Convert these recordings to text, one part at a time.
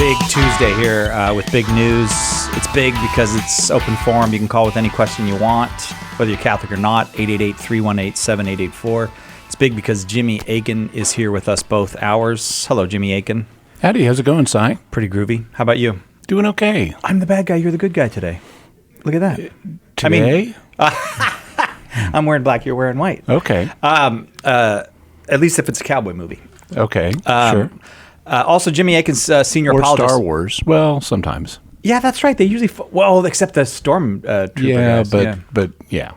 big Tuesday here with big news. It's big because it's open forum. You can call with any question you want, whether you're Catholic or not, 888-318-7884. It's big because Jimmy Akin is here with us both hours. Hello, Jimmy Akin. Howdy, how's it going, Si? Pretty groovy. How about you? Doing okay. I'm the bad guy. You're the good guy today. Look at that. Today? I'm wearing black. You're wearing white. Okay. At least if it's a cowboy movie. Okay, sure. Also, Jimmy Akin's senior Or apologist. Star Wars. Well, sometimes. Yeah, that's right. They usually, except the Stormtrooper Yeah, guys. but yeah.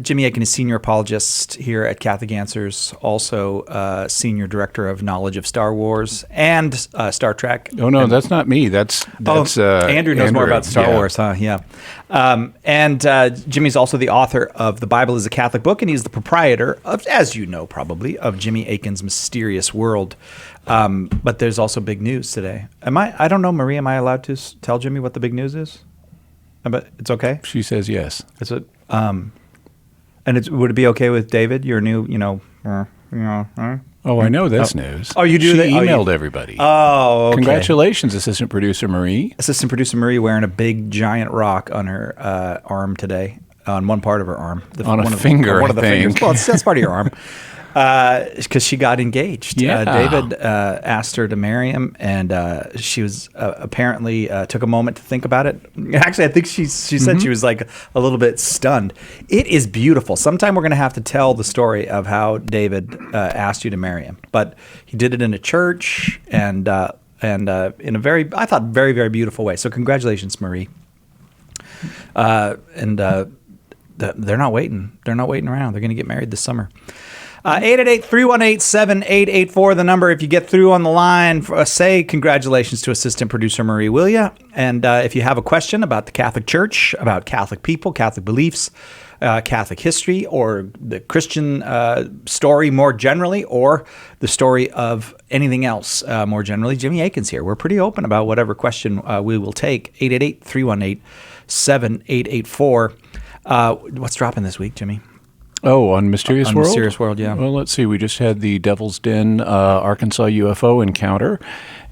Jimmy Akin is senior apologist here at Catholic Answers, also senior director of knowledge of Star Wars and Star Trek. Oh, no, that's not me. That's Andrew knows more about Star yeah. Wars, huh? Yeah. And Jimmy's also the author of The Bible is a Catholic Book, and he's the proprietor of, as you know probably, of Jimmy Akin's Mysterious World. But there's also big news today. I don't know, Marie, am I allowed to tell Jimmy what the big news is? But it's okay? She says yes. Is it? And would it be okay with David, your new, Oh, I know this news. Oh, you do She that? Oh, emailed everybody. Oh, okay. Congratulations, Assistant Producer Marie. Assistant Producer Marie wearing a big giant rock on her arm today, on one part of her arm. On a finger, one of the I think. fingers. Well, that's part of your arm. Because she got engaged. Yeah. David asked her to marry him, and she was apparently took a moment to think about it. Actually, I think she said she was like a little bit stunned. It is beautiful. Sometime we're going to have to tell the story of how David asked you to marry him. But he did it in a church and in a very, I thought, very, very beautiful way. So congratulations, Marie. They're not waiting. They're not waiting around. They're going to get married this summer. 888-318-7884, the number. If you get through on the line, say congratulations to Assistant Producer Marie Willia. And if you have a question about the Catholic Church, about Catholic people, Catholic beliefs, Catholic history, or the Christian story more generally, or the story of anything else more generally, Jimmy Akin's here. We're pretty open about whatever question we will take. 888-318-7884. What's dropping this week, Jimmy? Oh, on Mysterious World? Mysterious World, yeah. Well, let's see. We just had the Devil's Den Arkansas UFO encounter,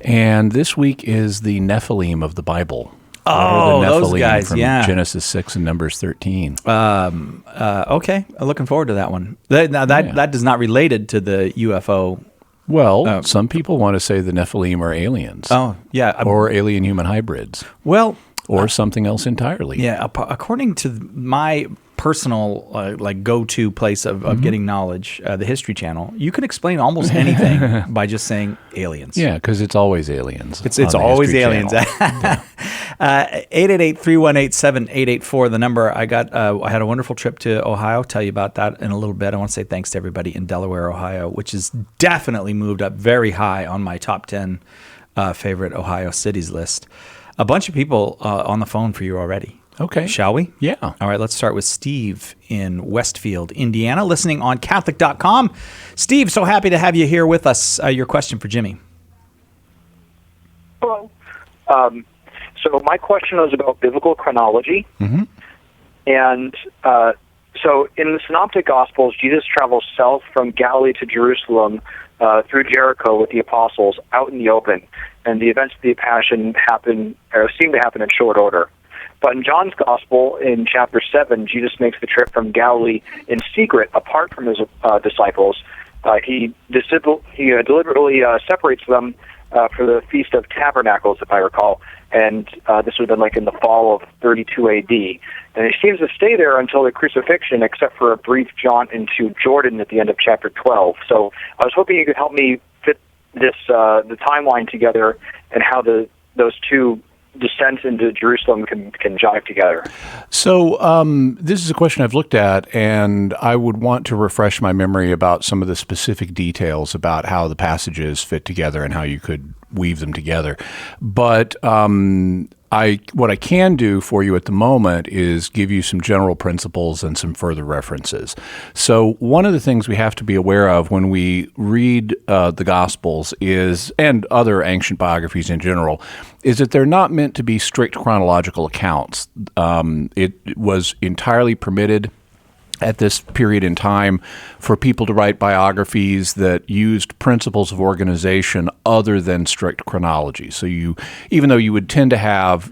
and this week is the Nephilim of the Bible. Oh, the those Nephilim guys, from yeah. Genesis 6 and Numbers 13. Okay, I'm looking forward to that one. That is not related to the UFO. Well, some people want to say the Nephilim are aliens. Oh, yeah. Or alien-human hybrids. Well, or something else entirely. Yeah, according to my personal go-to place of getting knowledge, the History Channel, you can explain almost anything by just saying aliens. Yeah, because it's always aliens. It's always aliens. 888-318-7884, the number. I had a wonderful trip to Ohio. Tell you about that in a little bit. I want to say thanks to everybody in Delaware, Ohio, which has definitely moved up very high on my top 10 favorite Ohio cities list. A bunch of people on the phone for you already. Okay. Shall we? Yeah. All right, let's start with Steve in Westfield, Indiana, listening on Catholic.com. Steve, so happy to have you here with us. Your question for Jimmy. Hello. So my question was about biblical chronology. Mm-hmm. And so in the Synoptic Gospels, Jesus travels south from Galilee to Jerusalem through Jericho with the apostles out in the open. And the events of the Passion seem to happen in short order. But in John's Gospel, in chapter 7, Jesus makes the trip from Galilee in secret, apart from his disciples. He deliberately separates them for the Feast of Tabernacles, if I recall. And this would have been like in the fall of 32 A.D. And he seems to stay there until the crucifixion, except for a brief jaunt into Jordan at the end of chapter 12. So I was hoping you could help me fit this the timeline together and how those two descent into Jerusalem can jive together. So this is a question I've looked at, and I would want to refresh my memory about some of the specific details about how the passages fit together and how you could weave them together. But what I can do for you at the moment is give you some general principles and some further references. So one of the things we have to be aware of when we read the Gospels and other ancient biographies in general, is that they're not meant to be strict chronological accounts. It was entirely permitted at this period in time for people to write biographies that used principles of organization other than strict chronology. So even though you would tend to have,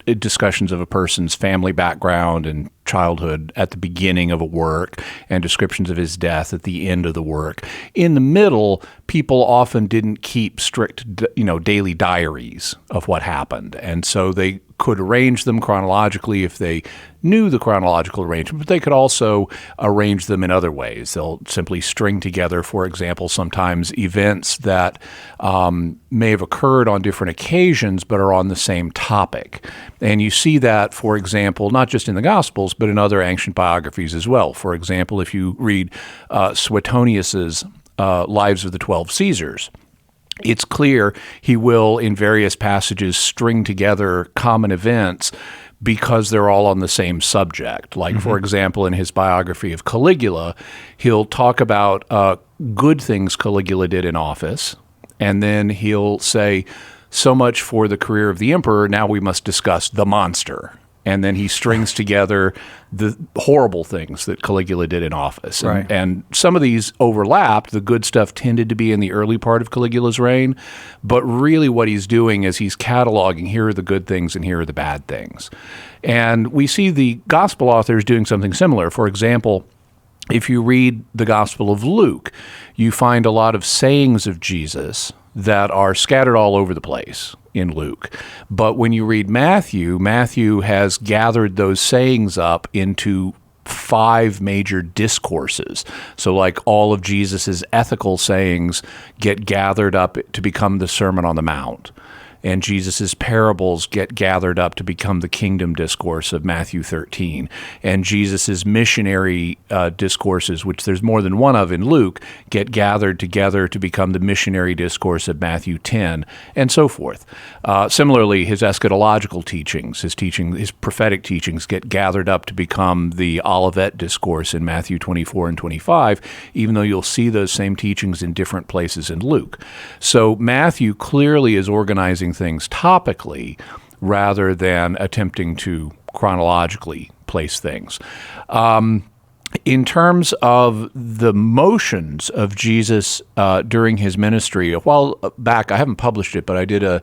discussions of a person's family background and childhood at the beginning of a work and descriptions of his death at the end of the work, in the middle, people often didn't keep strict, daily diaries of what happened. And so they could arrange them chronologically if they knew the chronological arrangement, but they could also arrange them in other ways. They'll simply string together, for example, sometimes events that may have occurred on different occasions but are on the same topic. And you see that, for example, not just in the Gospels, but in other ancient biographies as well. For example, if you read Suetonius's Lives of the 12 Caesars, it's clear he will, in various passages, string together common events because they're all on the same subject. Like, for example, in his biography of Caligula, he'll talk about good things Caligula did in office, and then he'll say, so much for the career of the emperor, now we must discuss the monster. And then he strings together the horrible things that Caligula did in office. And some of these overlapped. The good stuff tended to be in the early part of Caligula's reign. But really what he's doing is he's cataloging, here are the good things and here are the bad things. And we see the gospel authors doing something similar. For example, if you read the Gospel of Luke, you find a lot of sayings of Jesus that are scattered all over the place in Luke. But when you read Matthew, Matthew has gathered those sayings up into 5 major discourses. So like all of Jesus's ethical sayings get gathered up to become the Sermon on the Mount. And Jesus's parables get gathered up to become the kingdom discourse of Matthew 13. And Jesus's missionary discourses, which there's more than one of in Luke, get gathered together to become the missionary discourse of Matthew 10, and so forth. Similarly, his eschatological teachings, his prophetic teachings, get gathered up to become the Olivet discourse in Matthew 24 and 25, even though you'll see those same teachings in different places in Luke. So Matthew clearly is organizing things topically rather than attempting to chronologically place things. In terms of the motions of Jesus during his ministry, a while back, I haven't published it, but I did a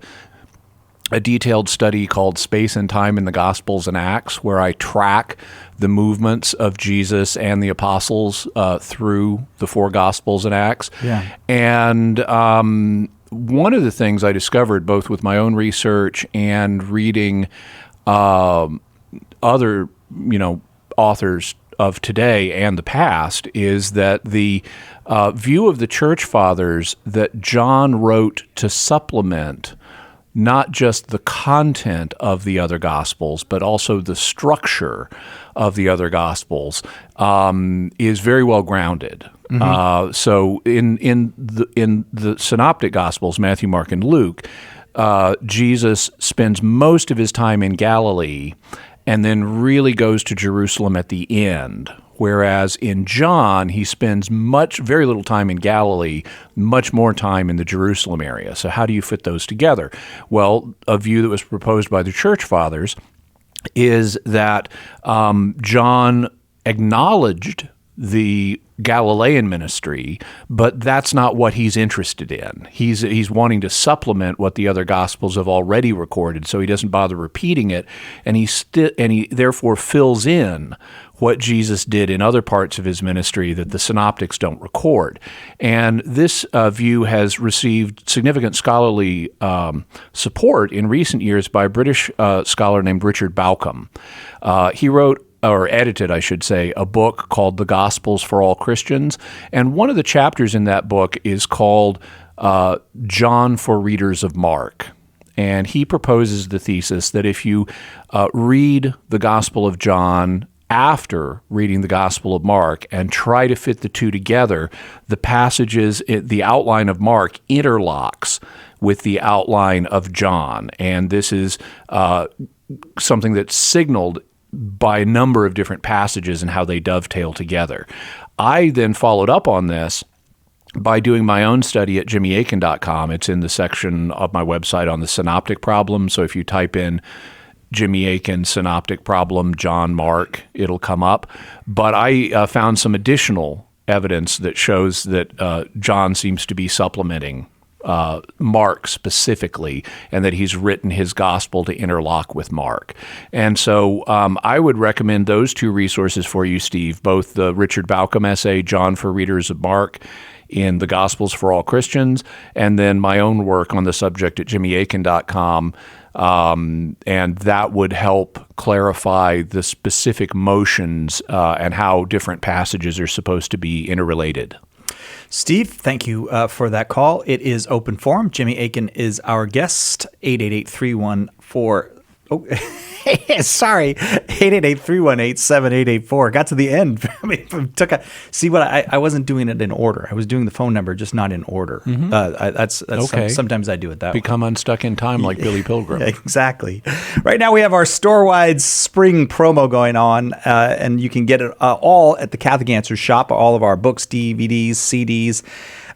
detailed study called Space and Time in the Gospels and Acts, where I track the movements of Jesus and the apostles through the 4 Gospels and Acts. Yeah. And one of the things I discovered, both with my own research and reading other, authors of today and the past, is that the view of the Church Fathers that John wrote to supplement not just the content of the other Gospels, but also the structure of the other Gospels, is very well grounded. So in the Synoptic Gospels, Matthew, Mark, and Luke, Jesus spends most of his time in Galilee and then really goes to Jerusalem at the end. Whereas in John, he spends very little time in Galilee, much more time in the Jerusalem area. So how do you fit those together? Well, a view that was proposed by the Church Fathers is that John acknowledged the Galilean ministry, but that's not what he's interested in. He's wanting to supplement what the other Gospels have already recorded, so he doesn't bother repeating it, and he therefore fills in what Jesus did in other parts of his ministry that the synoptics don't record. And this view has received significant scholarly support in recent years by a British scholar named Richard Bauckham. He wrote, or edited, I should say, a book called The Gospels for All Christians. And one of the chapters in that book is called John for Readers of Mark. And he proposes the thesis that if you read the Gospel of John after reading the Gospel of Mark and try to fit the two together, the passages, the outline of Mark interlocks with the outline of John. And this is something that's signaled by a number of different passages and how they dovetail together. I then followed up on this by doing my own study at jimmyakin.com. It's in the section of my website on the synoptic problem. So if you type in Jimmy Akin synoptic problem, John Mark, it'll come up. But I found some additional evidence that shows that John seems to be supplementing Mark specifically, and that he's written his gospel to interlock with Mark. And so I would recommend those two resources for you, Steve, both the Richard Bauckham essay, John for Readers of Mark, in the Gospels for All Christians, and then my own work on the subject at jimmyakin.com. And that would help clarify the specific motions and how different passages are supposed to be interrelated. Steve, thank you for that call. It is open forum. Jimmy Akin is our guest. 888-314. Oh, sorry. 888-318-7884. Got to the end. I mean, I wasn't doing it in order. I was doing the phone number, just not in order. That's okay. Sometimes I do it that way. Become unstuck in time like Billy Pilgrim. Exactly. Right now we have our store-wide spring promo going on, and you can get it all at the Catholic Answers shop. All of our books, DVDs, CDs,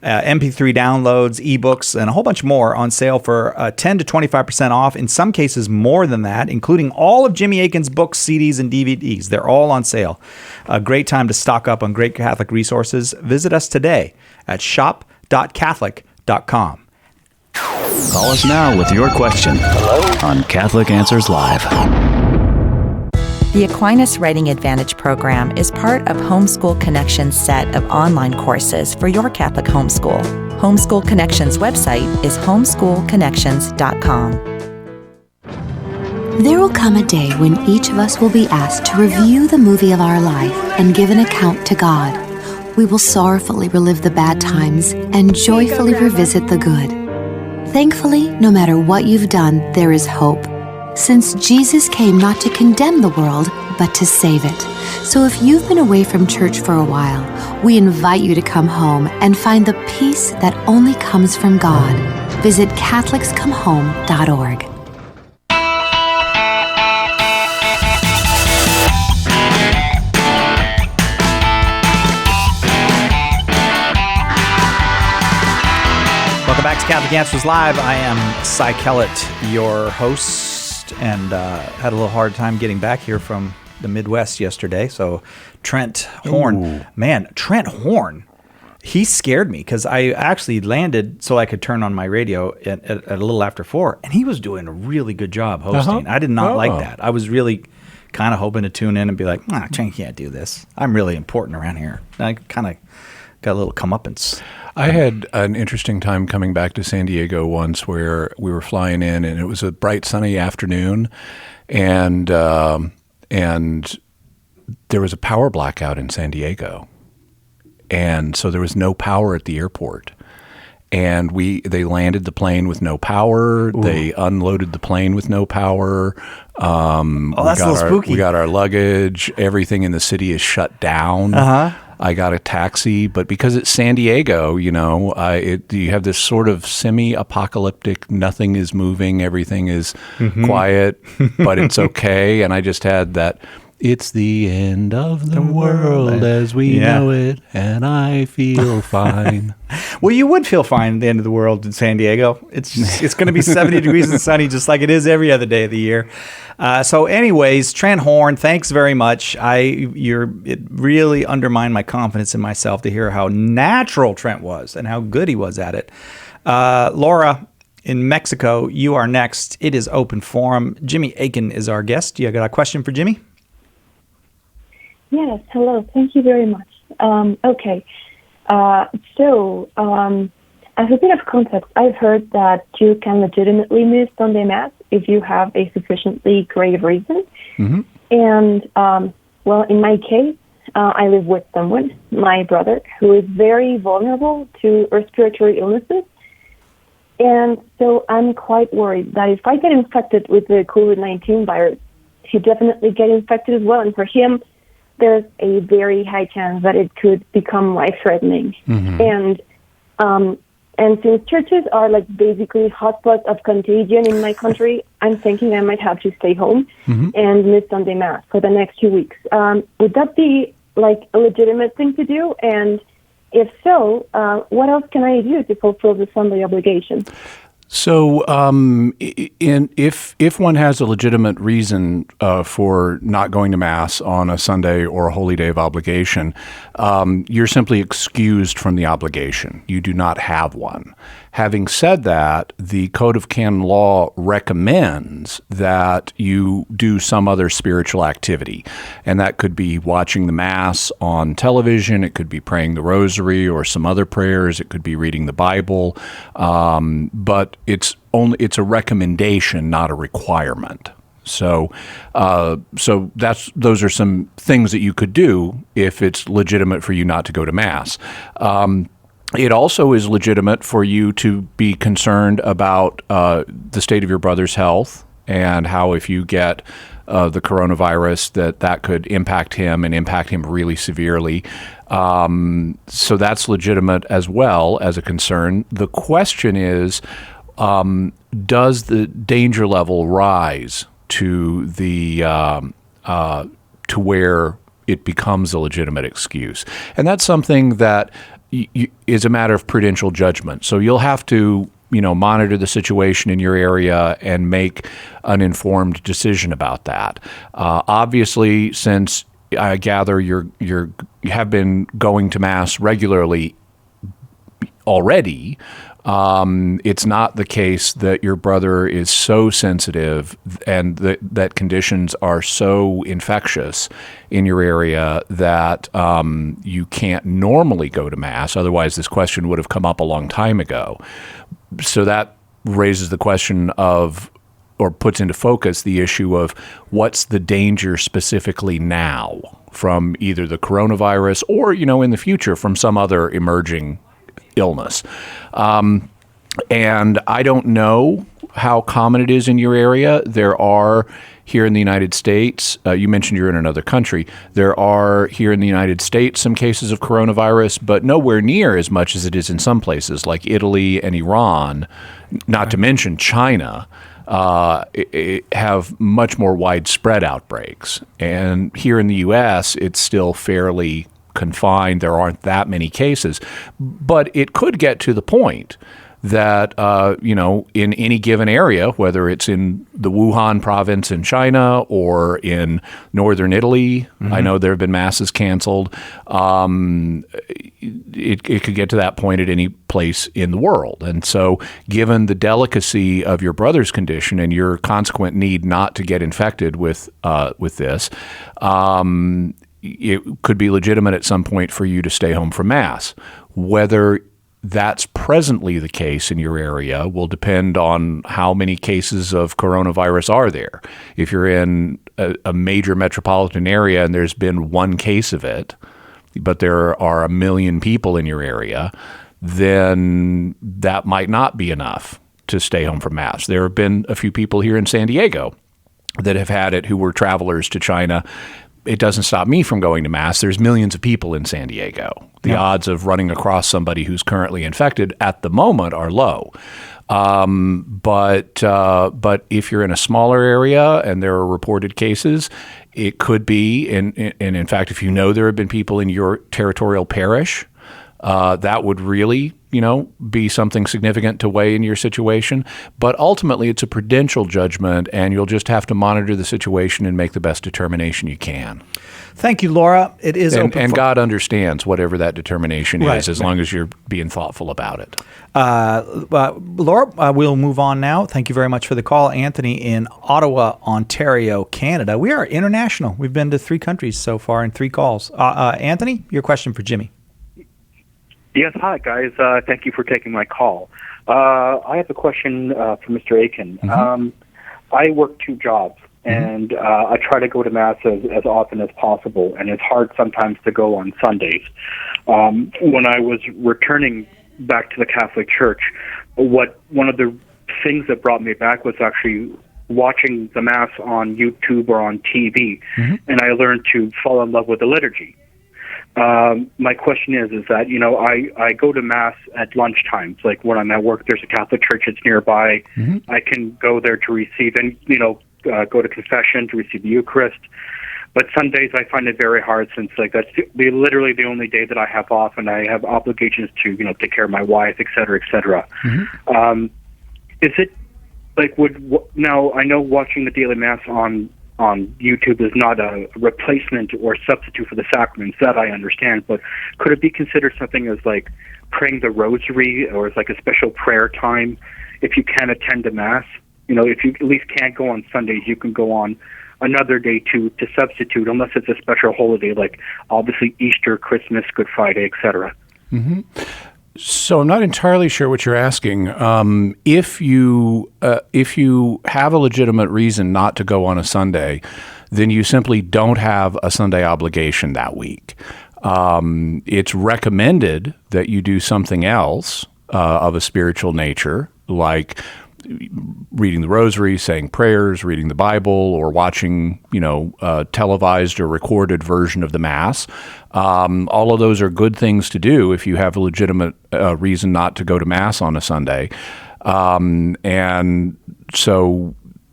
MP3 downloads, ebooks, and a whole bunch more on sale for 10 to 25% off. In some cases, more than that, including all of Jimmy Akin's books, CDs, and DVDs. They're all on sale. A great time to stock up on great Catholic resources. Visit us today at shop.catholic.com. Call us now with your question on Catholic Answers Live. The Aquinas Writing Advantage program is part of Homeschool Connections' set of online courses for your Catholic homeschool. Homeschool Connections' website is homeschoolconnections.com. There will come a day when each of us will be asked to review the movie of our life and give an account to God. We will sorrowfully relive the bad times and joyfully revisit the good. Thankfully, no matter what you've done, there is hope, since Jesus came not to condemn the world, but to save it. So if you've been away from church for a while, we invite you to come home and find the peace that only comes from God. Visit CatholicsComeHome.org. Welcome back to Catholic Answers Live. I am Cy Kellett, your host, and had a little hard time getting back here from the Midwest yesterday. So Trent Horn, Trent Horn, he scared me because I actually landed so I could turn on my radio at a little after 4, and he was doing a really good job hosting. I did not like that. I was really kind of hoping to tune in and be like, Trent can't do this. I'm really important around here. I kind of got a little comeuppance. I had an interesting time coming back to San Diego once where we were flying in, and it was a bright sunny afternoon, and there was a power blackout in San Diego, and so there was no power at the airport. And they landed the plane with no power. Ooh. They unloaded the plane with no power. That's a little spooky. We got our luggage. Everything in the city is shut down. I got a taxi, but because it's San Diego, you have this sort of semi-apocalyptic, nothing is moving, everything is quiet, but it's okay. And I just had that, it's the end of the world as we know it, and I feel fine. Well, you would feel fine at the end of the world in San Diego. It's going to be 70 degrees and sunny just like it is every other day of the year. So anyways, Trent Horn, thanks very much. It really undermined my confidence in myself to hear how natural Trent was and how good he was at it. Laura, in Mexico, you are next. It is open forum. Jimmy Akin is our guest. You got a question for Jimmy? Yes, hello. Thank you very much. Okay. So, as a bit of context, I've heard that you can legitimately miss Sunday Mass if you have a sufficiently grave reason. Mm-hmm. And, well, in my case, I live with someone, my brother, who is very vulnerable to respiratory illnesses. And so I'm quite worried that if I get infected with the COVID-19 virus, he definitely get infected as well. And for him, there's a very high chance that it could become life-threatening. Mm-hmm. And since churches are like basically hotspots of contagion in my country, I'm thinking I might have to stay home and miss Sunday Mass for the next 2 weeks. Would that be like a legitimate thing to do? And if so, what else can I do to fulfill the Sunday obligation? So, if one has a legitimate reason for not going to Mass on a Sunday or a holy day of obligation, you're simply excused from the obligation. You do not have one. Having said that, the Code of Canon Law recommends that you do some other spiritual activity, and that could be watching the Mass on television. It could be praying the Rosary or some other prayers. It could be reading the Bible, but it's a recommendation, not a requirement. So those are some things that you could do if it's legitimate for you not to go to Mass. It also is legitimate for you to be concerned about the state of your brother's health and how if you get the coronavirus that could impact him and impact him really severely. So that's legitimate as well as a concern. The question is, does the danger level rise to the to where it becomes a legitimate excuse? And that's something that is a matter of prudential judgment. So you'll have to, monitor the situation in your area and make an informed decision about that. Obviously, since I gather you have been going to Mass regularly already, it's not the case that your brother is so sensitive and that conditions are so infectious in your area that you can't normally go to Mass. Otherwise, this question would have come up a long time ago. So that raises the question of, or puts into focus the issue of what's the danger specifically now from either the coronavirus or, in the future from some other emerging illness. And I don't know how common it is in your area. There are here in the United States, you mentioned you're in another country. There are here in the United States some cases of coronavirus, but nowhere near as much as it is in some places like Italy and Iran, not to mention China. Have much more widespread outbreaks. And here in the U.S., it's still fairly confined. There aren't that many cases. But it could get to the point that, in any given area, whether it's in the Wuhan province in China or in northern Italy, I know there have been masses canceled. It could get to that point at any place in the world. And so given the delicacy of your brother's condition and your consequent need not to get infected with this, it could be legitimate at some point for you to stay home from Mass. Whether that's presently the case in your area will depend on how many cases of coronavirus are there. If you're in a major metropolitan area and there's been one case of it, but there are 1 million people in your area, then that might not be enough to stay home from Mass. There have been a few people here in San Diego that have had it who were travelers to China. It doesn't stop me from going to Mass. There's millions of people in San Diego. The odds of running across somebody who's currently infected at the moment are low. But if you're in a smaller area and there are reported cases, it could be, and in fact, if there have been people in your territorial parish, that would really, be something significant to weigh in your situation. But ultimately, it's a prudential judgment, and you'll just have to monitor the situation and make the best determination you can. Thank you, Laura. It is open and God understands whatever that determination is, as long as you're being thoughtful about it. Laura, we'll move on now. Thank you very much for the call. Anthony in Ottawa, Ontario, Canada. We are international. We've been to 3 countries so far in 3 calls. Anthony, your question for Jimmy. Yes, hi, guys. Thank you for taking my call. I have a question for Mr. Akin. I work 2 jobs, and I try to go to Mass as often as possible, and it's hard sometimes to go on Sundays. When I was returning back to the Catholic Church, one of the things that brought me back was actually watching the Mass on YouTube or on TV, and I learned to fall in love with the liturgy. My question is that, I go to Mass at lunch times. Like when I'm at work, there's a Catholic church that's nearby. I can go there to receive and, go to confession, to receive the Eucharist. But Sundays I find it very hard since that's literally the only day that I have off, and I have obligations to, take care of my wife, et cetera, et cetera. is it like now? I know watching the daily mass on YouTube is not a replacement or substitute for the sacraments. That I understand, but could it be considered something as like praying the rosary or as like a special prayer time if you can't attend a mass? If you at least can't go on Sundays, you can go on another day to substitute, unless it's a special holiday like obviously Easter, Christmas, Good Friday, etc. Mm-hmm. So I'm not entirely sure what you're asking. If you have a legitimate reason not to go on a Sunday, then you simply don't have a Sunday obligation that week. It's recommended that you do something else of a spiritual nature, like reading the rosary, saying prayers, reading the Bible, or watching, a televised or recorded version of the Mass. All of those are good things to do if you have a legitimate reason not to go to Mass on a Sunday.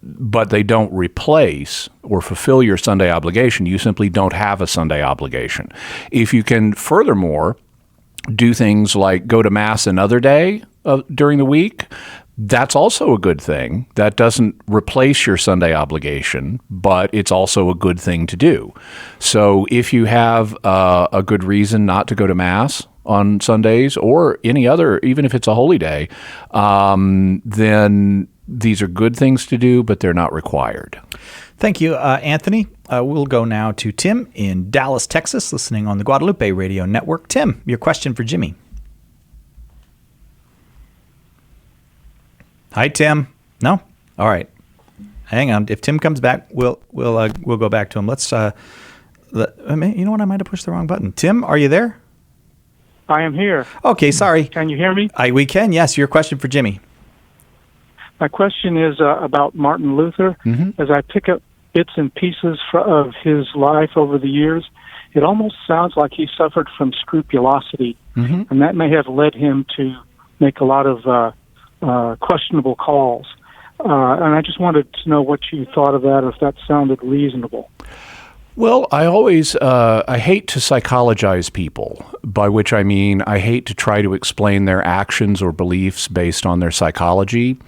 But they don't replace or fulfill your Sunday obligation. You simply don't have a Sunday obligation. If you can, furthermore, do things like go to Mass another day during the week, that's also a good thing. That doesn't replace your Sunday obligation, but it's also a good thing to do. So if you have a good reason not to go to Mass on Sundays or any other, even if it's a holy day, then these are good things to do, but they're not required. Thank you, Anthony. We'll go now to Tim in Dallas, Texas, listening on the Guadalupe Radio Network. Tim, your question for Jimmy. Hi, Tim. No? All right. Hang on. If Tim comes back, we'll go back to him. You know what? I might have pushed the wrong button. Tim, are you there? I am here. Okay, sorry. Can you hear me? We can, yes. Your question for Jimmy. My question is about Martin Luther. Mm-hmm. As I pick up bits and pieces of his life over the years, it almost sounds like he suffered from scrupulosity, mm-hmm. and that may have led him to make a lot of questionable calls. And I just wanted to know what you thought of that, or if that sounded reasonable. Well, I always, I hate to psychologize people, by which I mean I hate to try to explain their actions or beliefs based on their psychology,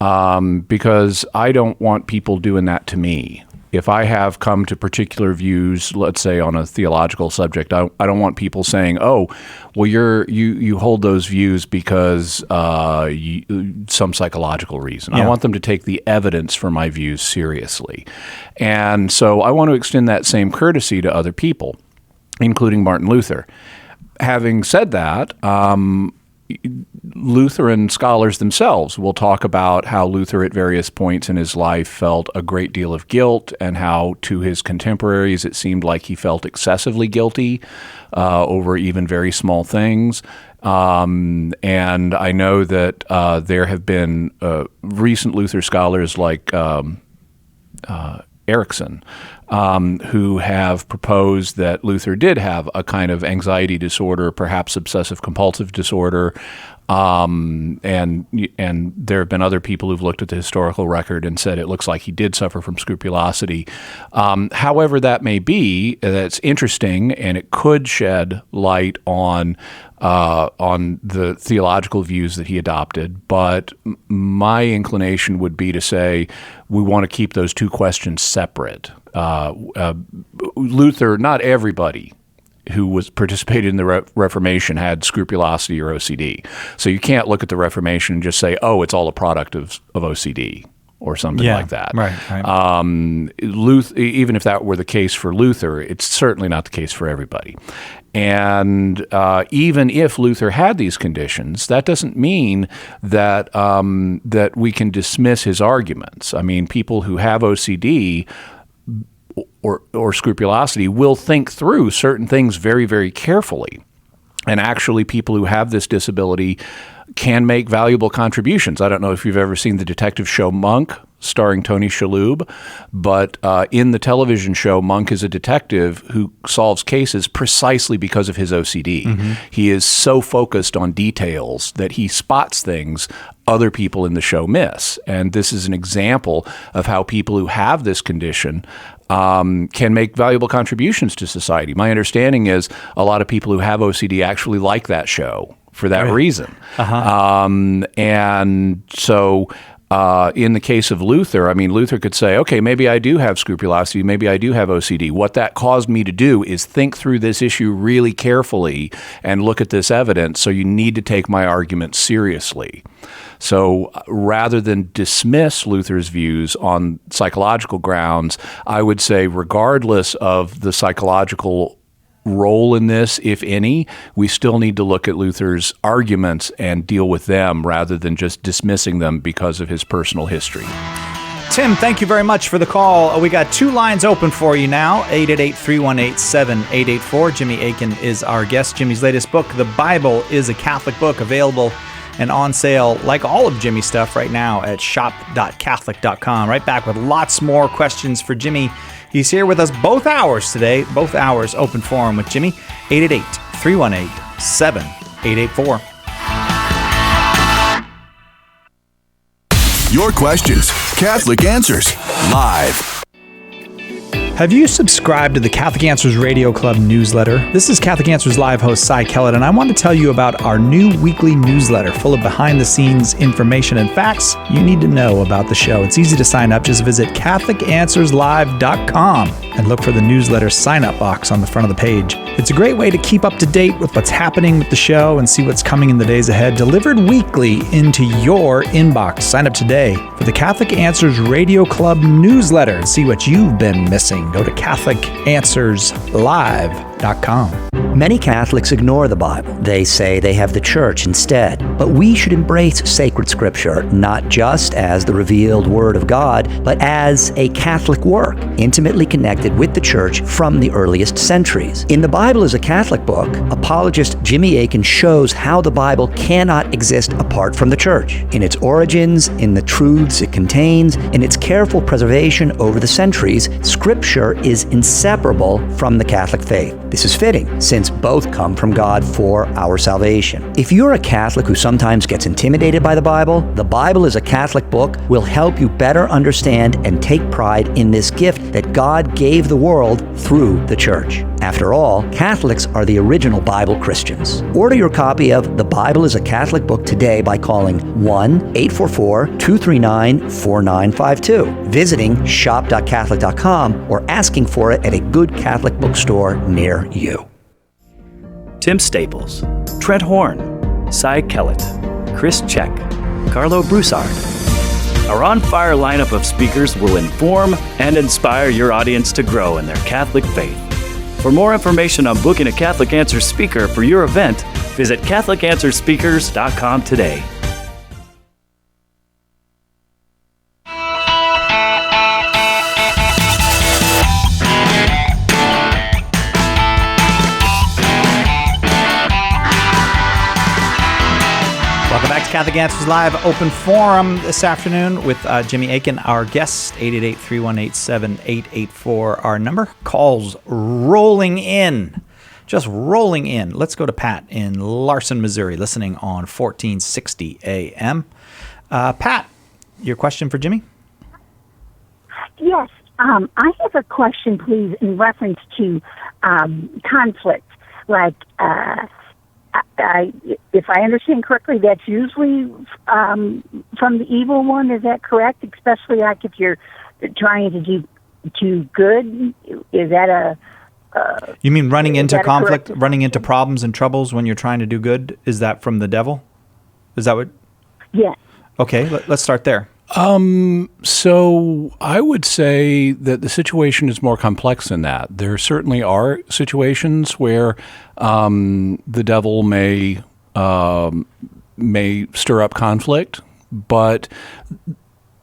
because I don't want people doing that to me. If I have come to particular views, let's say on a theological subject, I don't want people saying, "Oh, well, you hold those views because some psychological reason." Yeah. I want them to take the evidence for my views seriously, and so I want to extend that same courtesy to other people, including Martin Luther. Having said that, Lutheran scholars themselves will talk about how Luther at various points in his life felt a great deal of guilt, and how to his contemporaries it seemed like he felt excessively guilty over even very small things. And I know that there have been recent Luther scholars like Erickson, who have proposed that Luther did have a kind of anxiety disorder, perhaps obsessive compulsive disorder, and there have been other people who've looked at the historical record and said it looks like he did suffer from scrupulosity. However that may be, that's interesting, and it could shed light on the theological views that he adopted. But my inclination would be to say we want to keep those two questions separate. Luther, not everybody who was participated in the Reformation had scrupulosity or OCD. So you can't look at the Reformation and just say, oh, it's all a product of OCD or something like that. Right. Even if that were the case for Luther, it's certainly not the case for everybody. And even if Luther had these conditions, that doesn't mean that that we can dismiss his arguments. I mean, people who have OCD or scrupulosity will think through certain things very, very carefully. And actually, people who have this disability can make valuable contributions. I don't know if you've ever seen the detective show Monk, starring Tony Shalhoub, but in the television show, Monk is a detective who solves cases precisely because of his OCD. Mm-hmm. He is so focused on details that he spots things other people in the show miss. And this is an example of how people who have this condition can make valuable contributions to society. My understanding is a lot of people who have OCD actually like that show for that Right. reason. Uh-huh. And so in the case of Luther, I mean, Luther could say, okay, maybe I do have scrupulosity, maybe I do have OCD. What that caused me to do is think through this issue really carefully and look at this evidence, so you need to take my argument seriously. So rather than dismiss Luther's views on psychological grounds, I would say regardless of the psychological role in this, if any, we still need to look at Luther's arguments and deal with them rather than just dismissing them because of his personal history. Tim, thank you very much for the call. We got 2 lines open for you now, 888-318-7884. Jimmy Akin is our guest. Jimmy's latest book, The Bible is a Catholic Book, available and on sale, like all of Jimmy's stuff right now, at shop.catholic.com. Right back with lots more questions for Jimmy. He's here with us both hours today, both hours open forum with Jimmy, 888-318-7884. Your questions, Catholic Answers, live. Have you subscribed to the Catholic Answers Radio Club newsletter? This is Catholic Answers Live host Cy Kellett, and I want to tell you about our new weekly newsletter full of behind-the-scenes information and facts you need to know about the show. It's easy to sign up. Just visit CatholicAnswersLive.com and look for the newsletter sign-up box on the front of the page. It's a great way to keep up to date with what's happening with the show and see what's coming in the days ahead, delivered weekly into your inbox. Sign up today for the Catholic Answers Radio Club newsletter and see what you've been missing. Go to CatholicAnswersLive.com. Many Catholics ignore the Bible. They say they have the church instead. But we should embrace sacred scripture, not just as the revealed Word of God, but as a Catholic work, intimately connected with the church from the earliest centuries. In The Bible is a Catholic Book, apologist Jimmy Akin shows how the Bible cannot exist apart from the church, in its origins, in the truths it contains, in its careful preservation over the centuries. Scripture is inseparable from the Catholic faith. This is fitting, since both come from God for our salvation. If you're a Catholic who sometimes gets intimidated by the Bible is a Catholic Book will help you better understand and take pride in this gift that God gave the world through the church. After all, Catholics are the original Bible Christians. Order your copy of The Bible is a Catholic Book today by calling 1-844-239-4952, visiting shop.catholic.com, or asking for it at a good Catholic bookstore near you. Tim Staples, Trent Horn, Cy Kellett, Chris Check, Carlo Broussard. Our on-fire lineup of speakers will inform and inspire your audience to grow in their Catholic faith. For more information on booking a Catholic Answers speaker for your event, visit CatholicAnswersSpeakers.com today. Welcome back to Catholic Answers Live open forum this afternoon with Jimmy Akin, our guest. 888-318-7884, our number. Calls rolling in, just rolling in. Let's go to Pat in Larson, Missouri, listening on 1460 AM. Pat, your question for Jimmy? Yes, I have a question, please, in reference to conflict. Like, if I understand correctly, that's usually from the evil one. Is that correct? Especially like if you're trying to do good. Is that you mean running into conflict, correct? running into problems and troubles when you're trying to do good? Is that from the devil? Is that what? Yes. Okay, let's start there. So I would say that the situation is more complex than that. There certainly are situations where the devil may stir up conflict, but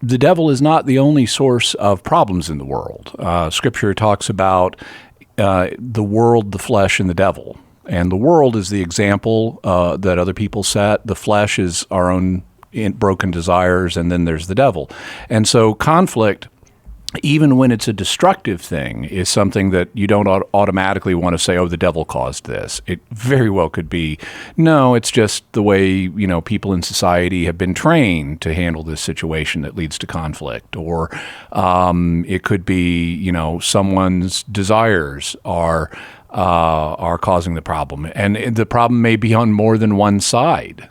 the devil is not the only source of problems in the world. Scripture talks about the world, the flesh, and the devil. And the world is the example that other people set. The flesh is our own broken desires, and then there's the devil. And so conflict, even when it's a destructive thing, is something that you don't automatically want to say, oh, the devil caused this. It very well could be, no, it's just the way, people in society have been trained to handle this situation that leads to conflict. Or it could be, someone's desires are are causing the problem, and the problem may be on more than one side.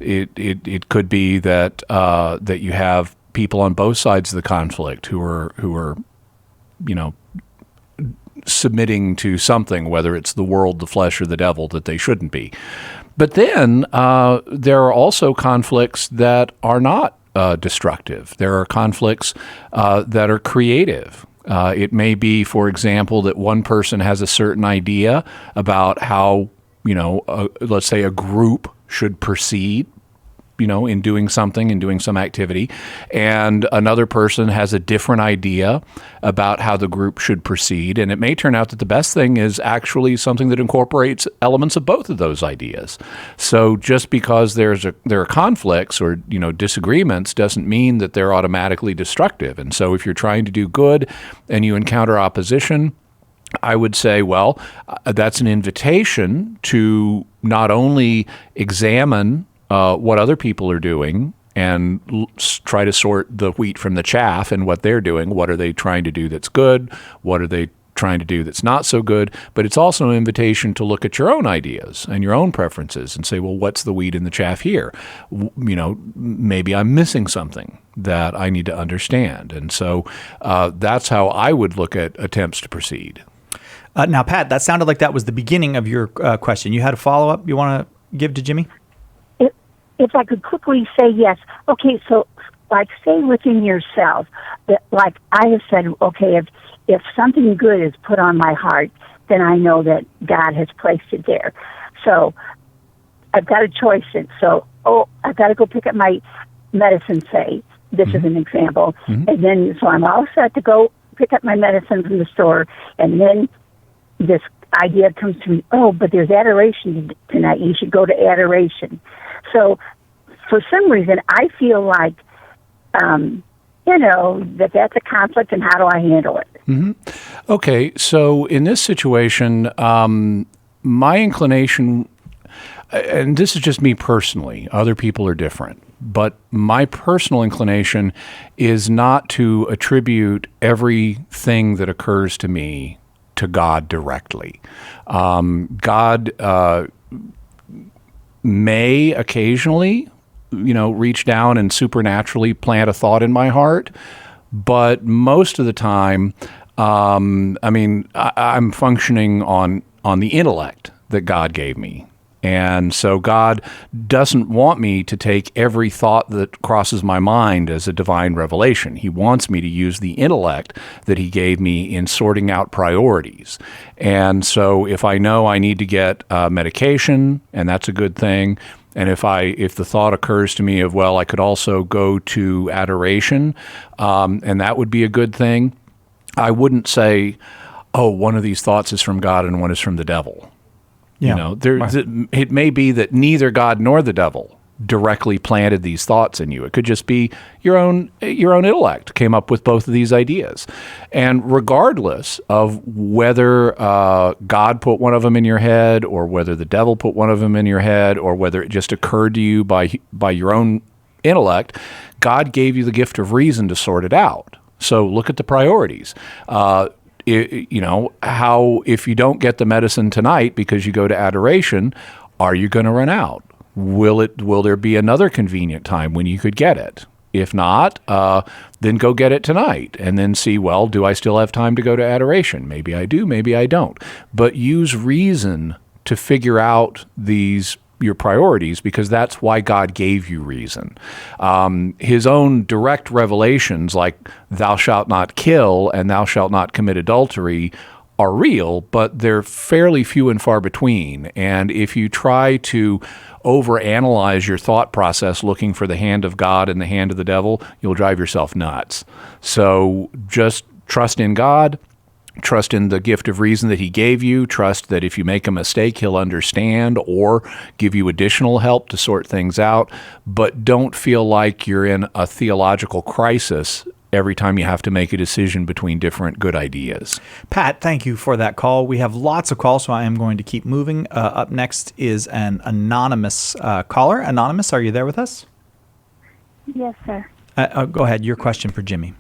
It could be that that you have people on both sides of the conflict who are submitting to something, whether it's the world, the flesh, or the devil, that they shouldn't be. But then there are also conflicts that are not destructive. There are conflicts that are creative. It may be, for example, that one person has a certain idea about how, let's say a group should proceed, in doing something, in doing some activity, and another person has a different idea about how the group should proceed. And it may turn out that the best thing is actually something that incorporates elements of both of those ideas. So just because there are conflicts or disagreements doesn't mean that they're automatically destructive. And so if you're trying to do good and you encounter opposition, I would say, well, that's an invitation to not only examine what other people are doing and try to sort the wheat from the chaff and what they're doing. What are they trying to do that's good? What are they trying to do that's not so good? But it's also an invitation to look at your own ideas and your own preferences and say, well, what's the wheat in the chaff here? Maybe I'm missing something that I need to understand. And so that's how I would look at attempts to proceed. Now, Pat, that sounded like that was the beginning of your question. You had a follow-up you want to give to Jimmy? If I could quickly say yes. Okay, so like say within yourself, that like I have said, okay, if something good is put on my heart, then I know that God has placed it there. So I've got a choice. So, I've got to go pick up my medicine, say. This is an example. Mm-hmm. And then, so I'm all set to go pick up my medicine from the store, and then this idea comes to me, but there's adoration tonight. You should go to adoration. So for some reason, I feel like, that's a conflict, and how do I handle it? Mm-hmm. Okay, so in this situation, my inclination, and this is just me personally, other people are different, but my personal inclination is not to attribute everything that occurs to me to God directly. God may occasionally, reach down and supernaturally plant a thought in my heart, but most of the time, I'm functioning on the intellect that God gave me. And so God doesn't want me to take every thought that crosses my mind as a divine revelation. He wants me to use the intellect that he gave me in sorting out priorities. And so if I know I need to get medication, and that's a good thing, and if the thought occurs to me of, well, I could also go to adoration, and that would be a good thing, I wouldn't say, one of these thoughts is from God and one is from the devil. Yeah. It may be that neither God nor the devil directly planted these thoughts in you. It could just be your own intellect came up with both of these ideas. And regardless of whether God put one of them in your head, or whether the devil put one of them in your head, or whether it just occurred to you by your own intellect, God gave you the gift of reason to sort it out. So look at the priorities. How if you don't get the medicine tonight because you go to adoration, are you going to run out? Will there be another convenient time when you could get it? If not, then go get it tonight and then see, well, do I still have time to go to adoration? Maybe I do, maybe I don't. But use reason to figure out your priorities, because that's why God gave you reason. His own direct revelations, like thou shalt not kill and thou shalt not commit adultery, are real, but they're fairly few and far between. And if you try to overanalyze your thought process looking for the hand of God and the hand of the devil, you'll drive yourself nuts. So just trust in God. Trust in the gift of reason that he gave you. Trust that if you make a mistake, he'll understand or give you additional help to sort things out. But don't feel like you're in a theological crisis every time you have to make a decision between different good ideas. Pat, thank you for that call. We have lots of calls, so I am going to keep moving. Up next is an anonymous caller. Anonymous, are you there with us? Yes, sir. Go ahead. Your question for Jimmy.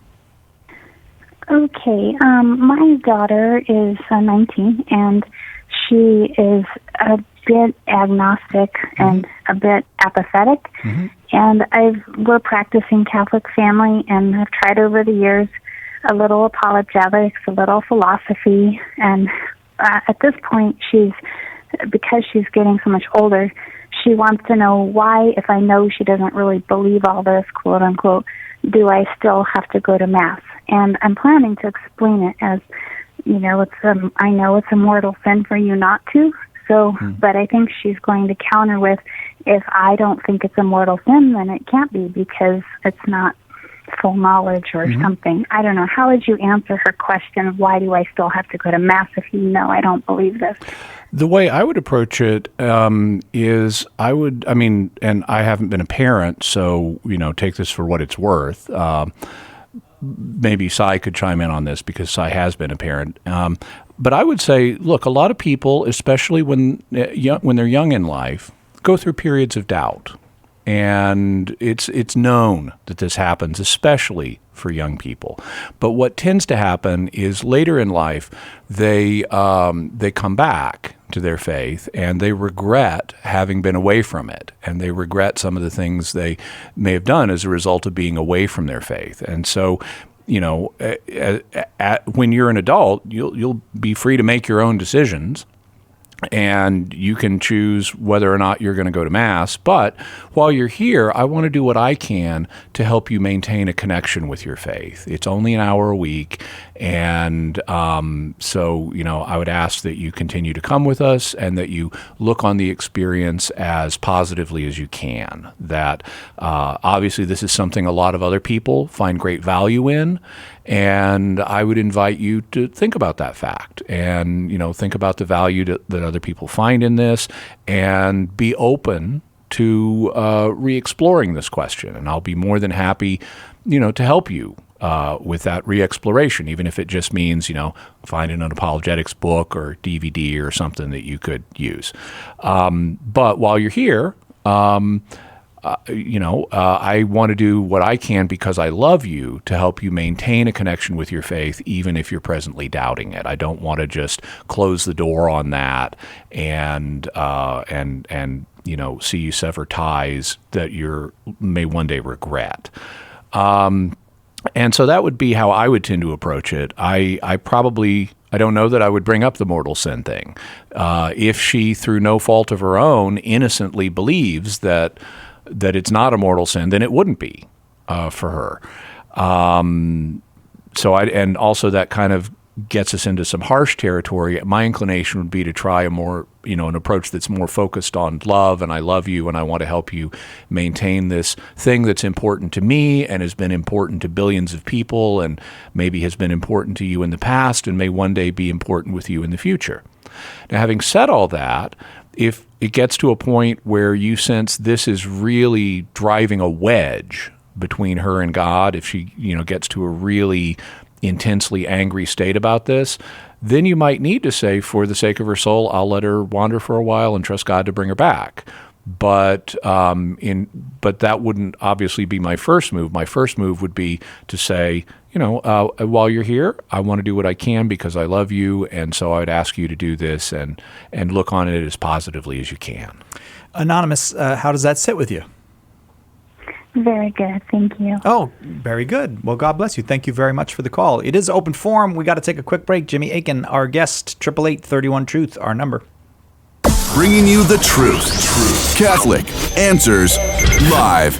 Okay. My daughter is 19, and she is a bit agnostic and a bit apathetic. And we're practicing Catholic family, and I've tried over the years a little apologetics, a little philosophy, and at this point, because she's getting so much older, she wants to know why, if I know she doesn't really believe all this, quote unquote, do I still have to go to Mass? And I'm planning to explain it as, I know it's a mortal sin for you not to. So, but I think she's going to counter with, if I don't think it's a mortal sin, then it can't be because it's not full knowledge or something. I don't know. How would you answer her question of why do I still have to go to Mass if you know I don't believe this? The way I would approach it is and I haven't been a parent, so, take this for what it's worth. Maybe Cy could chime in on this because Cy has been a parent. But I would say, look, a lot of people, especially when they're young in life, go through periods of doubt. And it's known that this happens, especially for young people. But what tends to happen is later in life, they come back to their faith and they regret having been away from it, and they regret some of the things they may have done as a result of being away from their faith. And so, when you're an adult, you'll be free to make your own decisions. And you can choose whether or not you're going to go to Mass. But while you're here, I want to do what I can to help you maintain a connection with your faith. It's only an hour a week. And so, I would ask that you continue to come with us and that you look on the experience as positively as you can. That obviously this is something a lot of other people find great value in. And I would invite you to think about that fact and, think about the value that other people find in this and be open to re-exploring this question. And I'll be more than happy, to help you with that re-exploration, even if it just means, finding an apologetics book or DVD or something that you could use. But while you're here, I want to do what I can because I love you to help you maintain a connection with your faith, even if you're presently doubting it. I don't want to just close the door on that and see you sever ties that you may one day regret. And so that would be how I would tend to approach it. I don't know that I would bring up the mortal sin thing. If she, through no fault of her own, innocently believes that it's not a mortal sin, then it wouldn't be for her. And also that kind of gets us into some harsh territory. My inclination would be to try an approach that's more focused on love, and I love you, and I want to help you maintain this thing that's important to me and has been important to billions of people and maybe has been important to you in the past and may one day be important with you in the future. Now, having said all that, if it gets to a point where you sense this is really driving a wedge between her and God, if she, gets to a really intensely angry state about this, then you might need to say, for the sake of her soul, I'll let her wander for a while and trust God to bring her back. But that wouldn't obviously be my first move. My first move would be to say, while you're here, I want to do what I can because I love you, and so I would ask you to do this and look on it as positively as you can. Anonymous, how does that sit with you? Very good, thank you. Oh, very good. Well, God bless you. Thank you very much for the call. It is open forum. We got to take a quick break. Jimmy Akin, our guest, 888-31-TRUTH, our number. Bringing you the truth. Catholic Answers Live.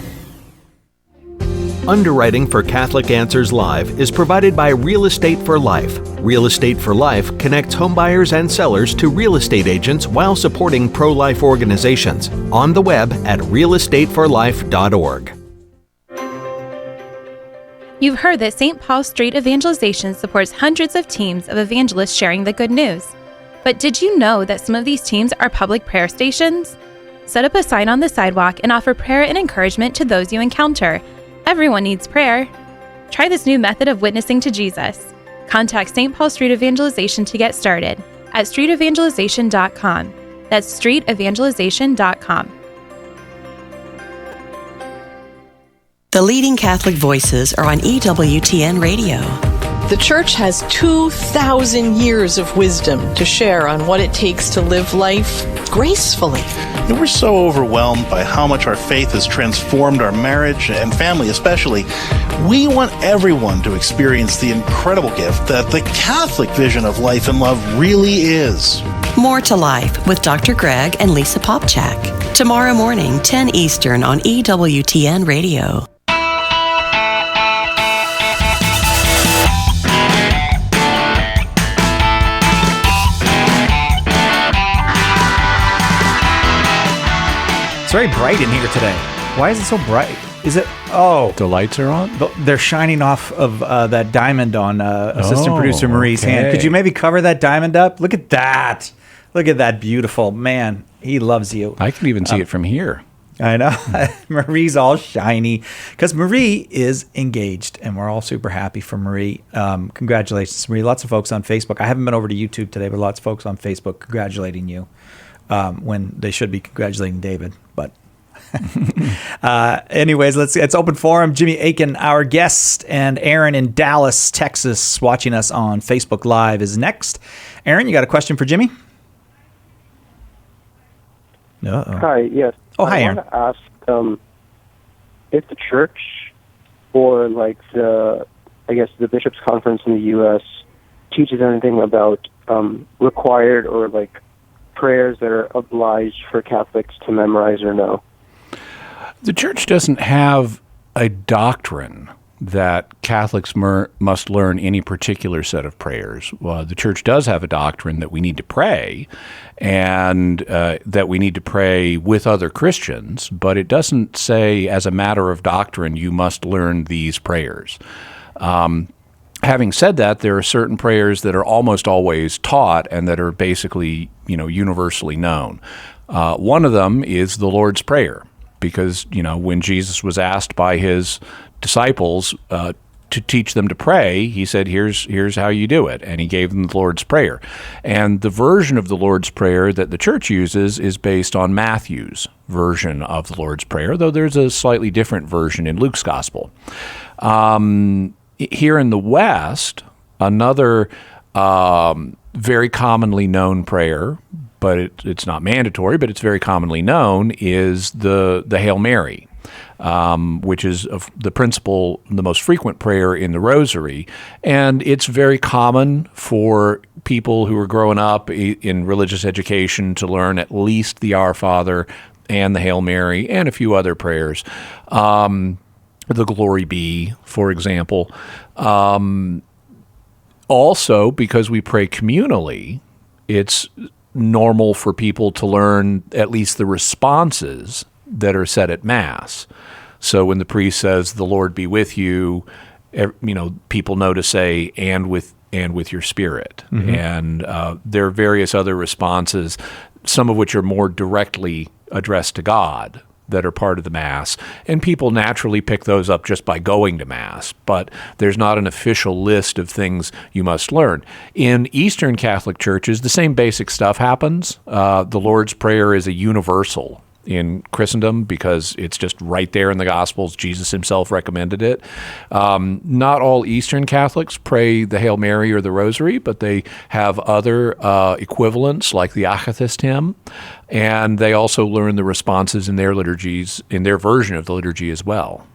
Underwriting for Catholic Answers Live is provided by Real Estate for Life. Real Estate for Life connects homebuyers and sellers to real estate agents while supporting pro-life organizations. On the web at realestateforlife.org. You've heard that St. Paul Street Evangelization supports hundreds of teams of evangelists sharing the good news. But did you know that some of these teams are public prayer stations? Set up a sign on the sidewalk and offer prayer and encouragement to those you encounter. Everyone needs prayer. Try this new method of witnessing to Jesus. Contact St. Paul Street Evangelization to get started at streetevangelization.com. That's streetevangelization.com. The leading Catholic voices are on EWTN Radio. The church has 2,000 years of wisdom to share on what it takes to live life gracefully. And we're so overwhelmed by how much our faith has transformed our marriage and family especially. We want everyone to experience the incredible gift that the Catholic vision of life and love really is. More to Life with Dr. Greg and Lisa Popchak. Tomorrow morning, 10 Eastern on EWTN Radio. It's very bright in here today. Why is it so bright? Is it? Oh, the lights are on. They're shining off of that diamond on assistant producer Marie's hand. Could you maybe cover that diamond up? Look at that. Look at that beautiful man. He loves you. I can even see it from here. I know. Marie's all shiny because Marie is engaged, and we're all super happy for Marie. Congratulations, Marie. Lots of folks on Facebook. I haven't been over to YouTube today, but lots of folks on Facebook congratulating you when they should be congratulating David. But anyways, it's open forum. Jimmy Akin, our guest, and Aaron in Dallas, Texas, watching us on Facebook Live is next. Aaron, you got a question for Jimmy? Uh-oh. Hi, yes. Oh, hi, Aaron. I want to ask if the church or the Bishops' Conference in the U.S. teaches anything about required or prayers that are obliged for Catholics to memorize or know. The church doesn't have a doctrine that Catholics must learn any particular set of prayers. Well, the church does have a doctrine that we need to pray, and that we need to pray with other Christians, but it doesn't say as a matter of doctrine you must learn these prayers. Having said that, there are certain prayers that are almost always taught and that are basically, universally known. One of them is the Lord's Prayer, because, when Jesus was asked by his disciples to teach them to pray, he said, here's how you do it. And he gave them the Lord's Prayer. And the version of the Lord's Prayer that the church uses is based on Matthew's version of the Lord's Prayer, though there's a slightly different version in Luke's Gospel. Here in the West, another very commonly known prayer, but it's not mandatory, but it's very commonly known, is the Hail Mary, which is the most frequent prayer in the Rosary. And it's very common for people who are growing up in religious education to learn at least the Our Father and the Hail Mary and a few other prayers. The Glory Be, for example. Also, because we pray communally, it's normal for people to learn at least the responses that are said at Mass. So when the priest says, "The Lord be with you," people know to say, and with your spirit. Mm-hmm. And there are various other responses, some of which are more directly addressed to God, that are part of the Mass, and people naturally pick those up just by going to Mass, but there's not an official list of things you must learn. In Eastern Catholic churches, the same basic stuff happens. The Lord's Prayer is a universal in Christendom because it's just right there in the Gospels. Jesus himself recommended it. Not all Eastern Catholics pray the Hail Mary or the Rosary, but they have other equivalents like the Achathist hymn, and they also learn the responses in their liturgies, in their version of the liturgy as well.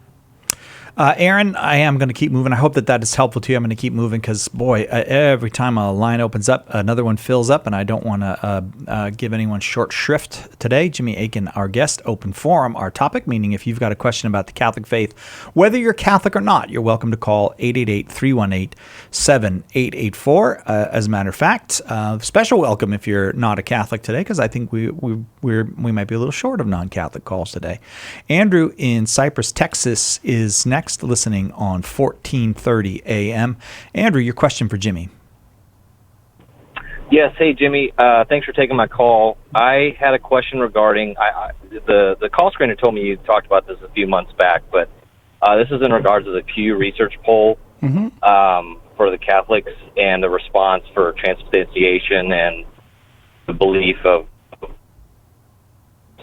Aaron, I am going to keep moving. I hope that is helpful to you. I'm going to keep moving because, boy, every time a line opens up, another one fills up, and I don't want to give anyone short shrift today. Jimmy Akin, our guest, open forum, our topic, meaning if you've got a question about the Catholic faith, whether you're Catholic or not, you're welcome to call 888-318-7884. As a matter of fact, special welcome if you're not a Catholic today, because I think we might be a little short of non-Catholic calls today. Andrew in Cypress, Texas is next, listening on 1430 AM. Andrew, your question for Jimmy. Yes, hey Jimmy, thanks for taking my call. I had a question regarding, the call screener told me you talked about this a few months back, but this is in regards to the Pew Research poll for the Catholics and the response for transubstantiation and the belief of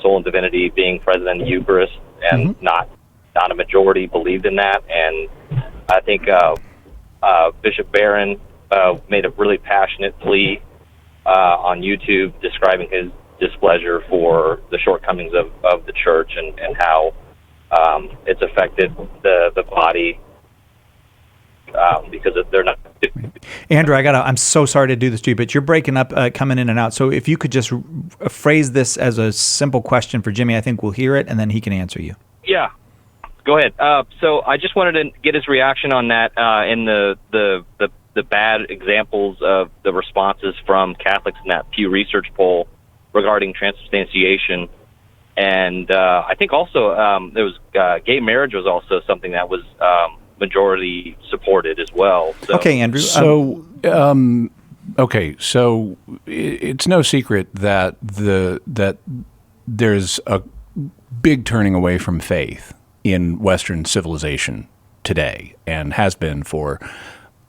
soul and divinity being present in the Eucharist, and not a majority believed in that. And I think Bishop Barron made a really passionate plea on YouTube describing his displeasure for the shortcomings of the church and how it's affected the body because they're not. Andrew, I'm so sorry to do this to you, but you're breaking up, coming in and out. So if you could just phrase this as a simple question for Jimmy, I think we'll hear it, and then he can answer you. Yeah, go ahead. So I just wanted to get his reaction on that in the bad examples of the responses from Catholics in that Pew Research poll regarding transubstantiation. And I think also there was gay marriage was also something that was majority supported as well. So. Okay, Andrew. So, so it's no secret that there's a big turning away from faith in Western civilization today, and has been for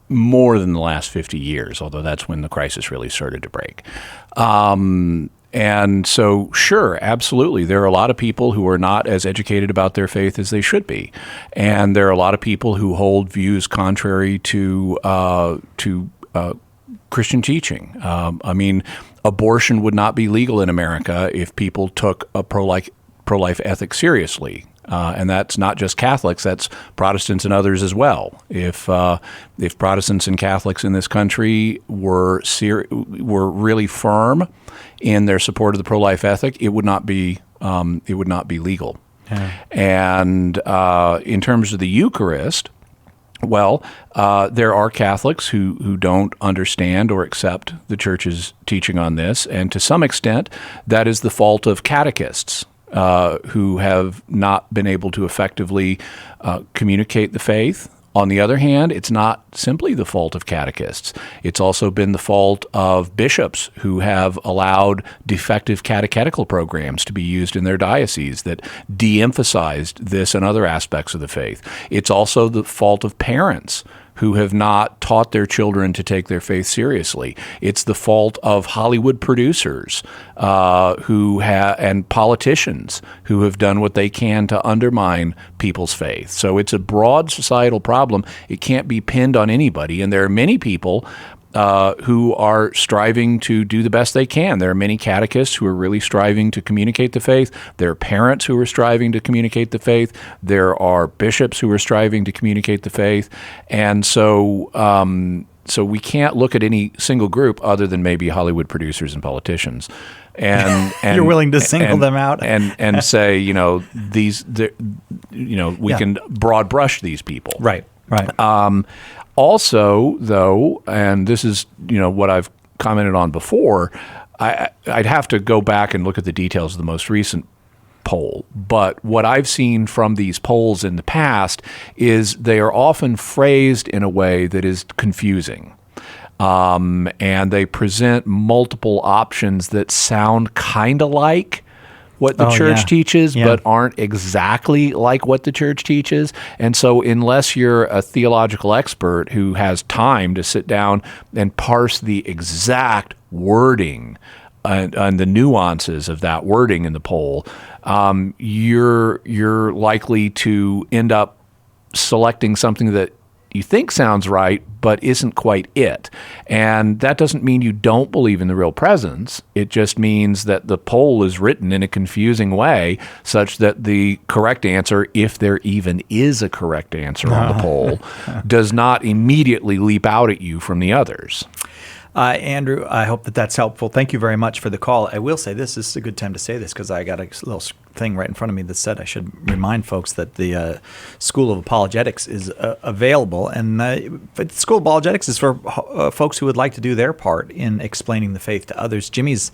more than the last 50 years, although that's when the crisis really started to break. And so, sure, absolutely, there are a lot of people who are not as educated about their faith as they should be, and there are a lot of people who hold views contrary to Christian teaching. I mean, abortion would not be legal in America if people took a pro-life ethic seriously. And that's not just Catholics; that's Protestants and others as well. If Protestants and Catholics in this country were really firm in their support of the pro-life ethic, it would not be legal. Yeah. And in terms of the Eucharist, well, there are Catholics who don't understand or accept the Church's teaching on this, and to some extent, that is the fault of catechists. Who have not been able to effectively communicate the faith. On the other hand, it's not simply the fault of catechists. It's also been the fault of bishops who have allowed defective catechetical programs to be used in their dioceses that de-emphasized this and other aspects of the faith. It's also the fault of parents who have not taught their children to take their faith seriously. It's the fault of Hollywood producers and politicians who have done what they can to undermine people's faith. So it's a broad societal problem. It can't be pinned on anybody, and there are many people who are striving to do the best they can. There are many catechists who are really striving to communicate the faith. There are parents who are striving to communicate the faith. There are bishops who are striving to communicate the faith. And so we can't look at any single group other than maybe Hollywood producers and politicians. And you're willing to single them out and say, we can broad brush these people. Right. Also, though, and this is what I've commented on before, I'd have to go back and look at the details of the most recent poll. But what I've seen from these polls in the past is they are often phrased in a way that is confusing. And they present multiple options that sound kind of like what the church teaches, but aren't exactly like what the church teaches. And so unless you're a theological expert who has time to sit down and parse the exact wording and the nuances of that wording in the poll, you're likely to end up selecting something that you think sounds right, but isn't quite it. And that doesn't mean you don't believe in the real presence. It just means that the poll is written in a confusing way such that the correct answer, if there even is a correct answer on the poll, does not immediately leap out at you from the others. Andrew, I hope that's helpful. Thank you very much for the call. I will say this is a good time to say this because I got a little thing right in front of me that said I should remind folks that the School of Apologetics is available. And the School of Apologetics is for folks who would like to do their part in explaining the faith to others. Jimmy's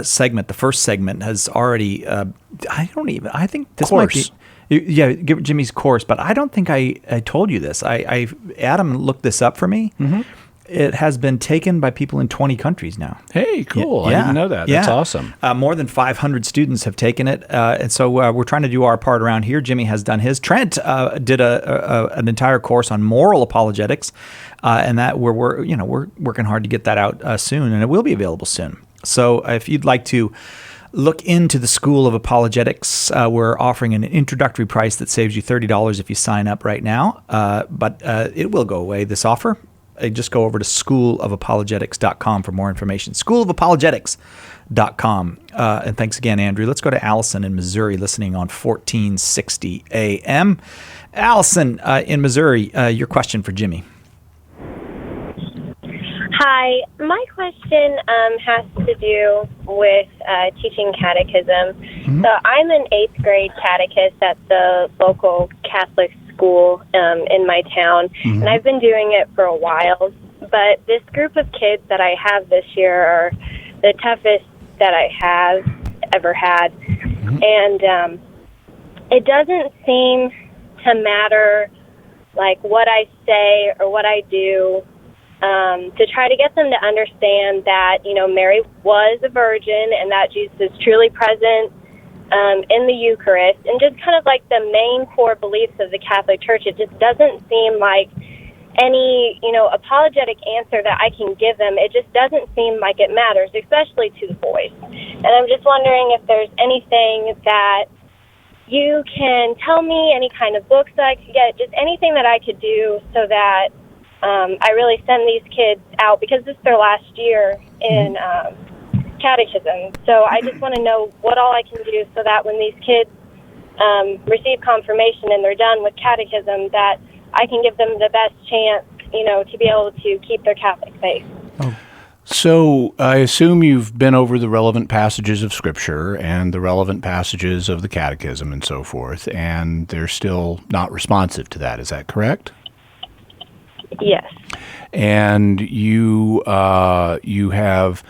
segment, the first segment, has already, I think this might be... Yeah, give Jimmy's course, but I don't think I told you this. Adam looked this up for me. Mm-hmm. It has been taken by people in 20 countries now. Hey, cool. Yeah. I didn't know that. That's awesome. More than 500 students have taken it. And so we're trying to do our part around here. Jimmy has done his. Trent did an entire course on moral apologetics, and that we're working hard to get that out soon, and it will be available soon. So if you'd like to look into the School of Apologetics. We're offering an introductory price that saves you $30 if you sign up right now, but it will go away, this offer. Just go over to schoolofapologetics.com for more information. Schoolofapologetics.com. And thanks again, Andrew. Let's go to Allison in Missouri, listening on 1460 AM. Allison in Missouri, your question for Jimmy. Hi, my question has to do with teaching catechism. So I'm an 8th grade catechist at the local Catholic school in my town, and I've been doing it for a while. But this group of kids that I have this year are the toughest that I have ever had. And it doesn't seem to matter, like, what I say or what I do, to try to get them to understand that, you know, Mary was a virgin and that Jesus is truly present in the Eucharist, and just kind of like the main core beliefs of the Catholic Church. It just doesn't seem like any, you know, apologetic answer that I can give them. It just doesn't seem like it matters, especially to the boys. And I'm just wondering if there's anything that you can tell me, any kind of books that I could get, just anything that I could do so that I really send these kids out, because this is their last year in catechism. So I just want to know what all I can do so that when these kids receive confirmation and they're done with catechism, that I can give them the best chance, you know, to be able to keep their Catholic faith. So I assume you've been over the relevant passages of Scripture and the relevant passages of the Catechism and so forth, and they're still not responsive to that. Is that correct? Yes. And you have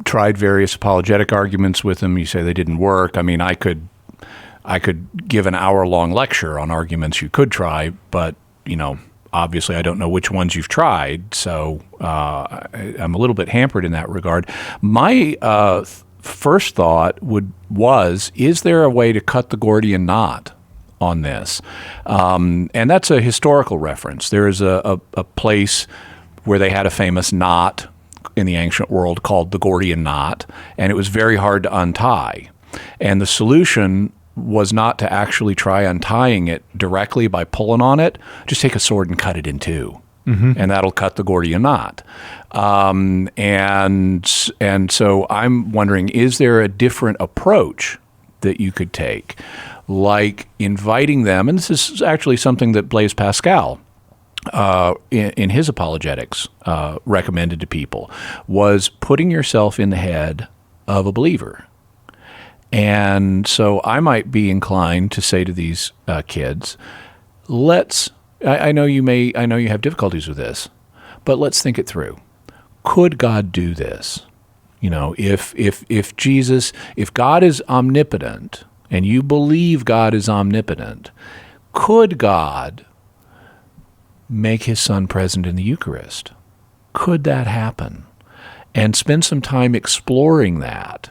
tried various apologetic arguments with them. You say they didn't work. I mean, I could give an hour-long lecture on arguments you could try, but, you know, obviously I don't know which ones you've tried, so I'm a little bit hampered in that regard. My first thought was, is there a way to cut the Gordian knot on this? And that's a historical reference. There is a place where they had a famous knot in the ancient world called the Gordian knot, and it was very hard to untie. And the solution was not to actually try untying it directly by pulling on it. Just take a sword and cut it in two, and that'll cut the Gordian knot. And so I'm wondering, is there a different approach that you could take, like inviting them? And this is actually something that Blaise Pascal, in his apologetics, recommended to people, was putting yourself in the head of a believer. And so I might be inclined to say to these kids, I know you have difficulties with this, but let's think it through. Could God do this? You know, if God is omnipotent and you believe God is omnipotent, could God make his Son present in the Eucharist? Could that happen? And spend some time exploring that.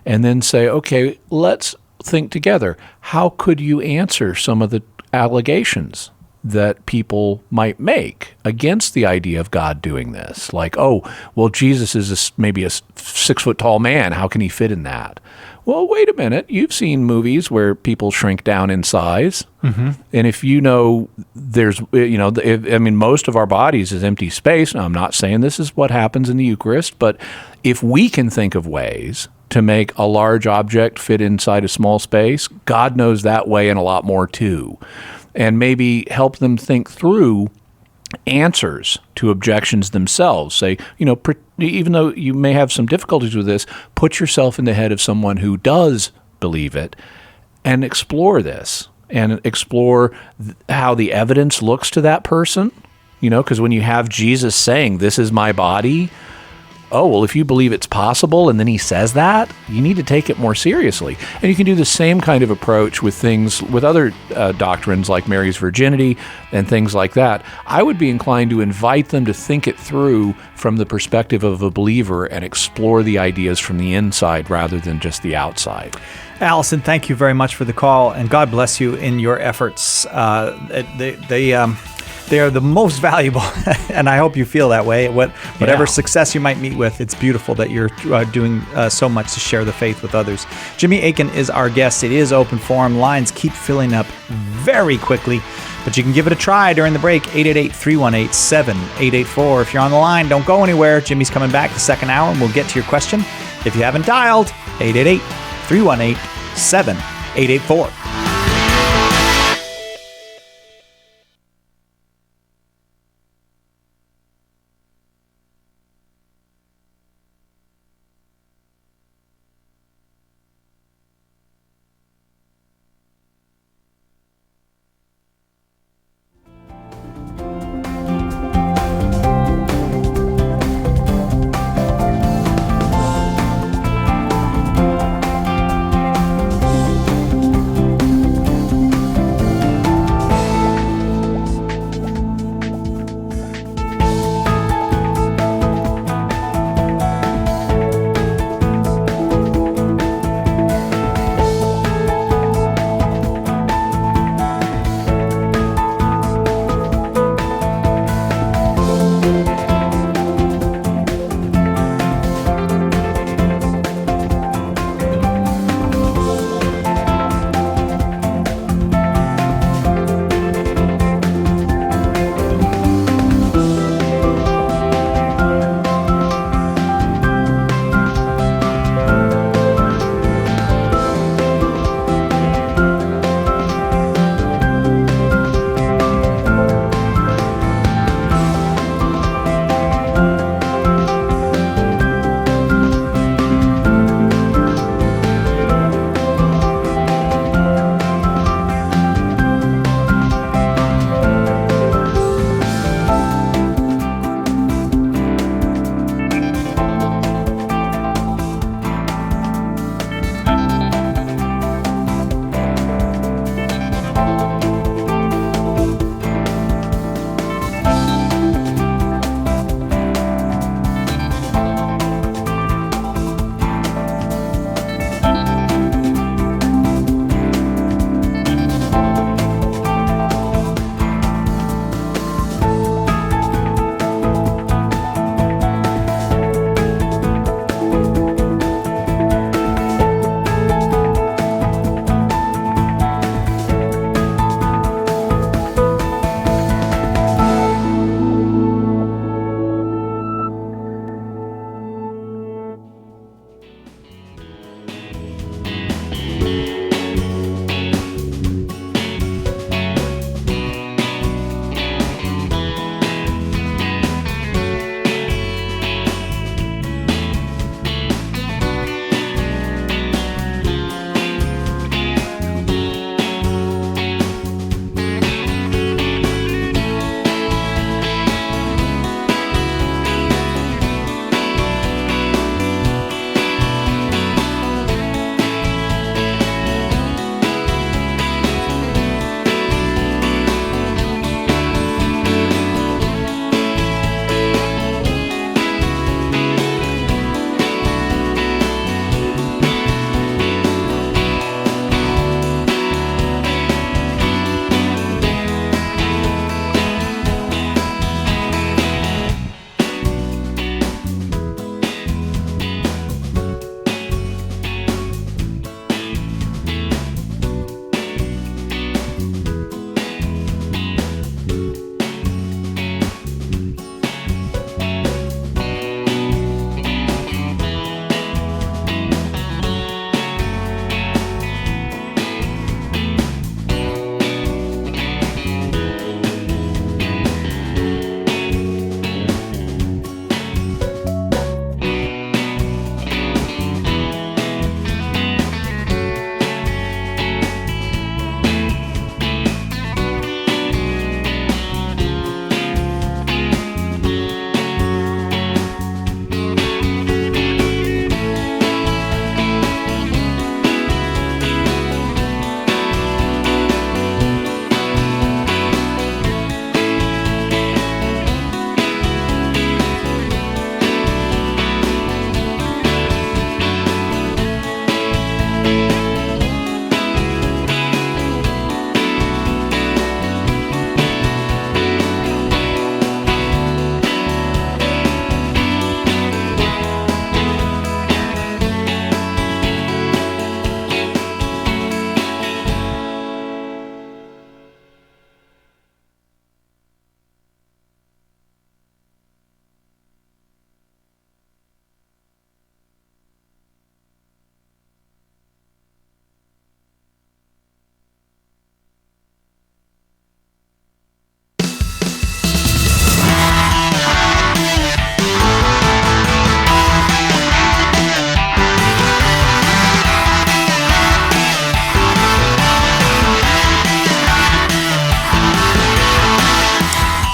And then say, okay, let's think together. How could you answer some of the allegations that people might make against the idea of God doing this? Like, oh, well, Jesus is maybe a 6-foot-tall man. How can he fit in that? Well, wait a minute. You've seen movies where people shrink down in size. And if you know there's, you know, most of our bodies is empty space. Now, I'm not saying this is what happens in the Eucharist, but if we can think of ways to make a large object fit inside a small space, God knows that way and a lot more too. And maybe help them think through answers to objections themselves. Say, you know, even though you may have some difficulties with this, put yourself in the head of someone who does believe it and explore this and explore how the evidence looks to that person. You know, because when you have Jesus saying, "This is my body," oh, well, if you believe it's possible and then he says that, you need to take it more seriously. And you can do the same kind of approach with things, with other doctrines like Mary's virginity and things like that. I would be inclined to invite them to think it through from the perspective of a believer and explore the ideas from the inside rather than just the outside. Allison, thank you very much for the call, and God bless you in your efforts. They are the most valuable, and I hope you feel that way. Whatever success you might meet with, it's beautiful that you're doing so much to share the faith with others. Jimmy Akin is our guest. It is open forum. Lines keep filling up very quickly, but you can give it a try during the break. 888-318-7884. If you're on the line, don't go anywhere. Jimmy's coming back the second hour, and we'll get to your question. If you haven't dialed, 888-318-7884.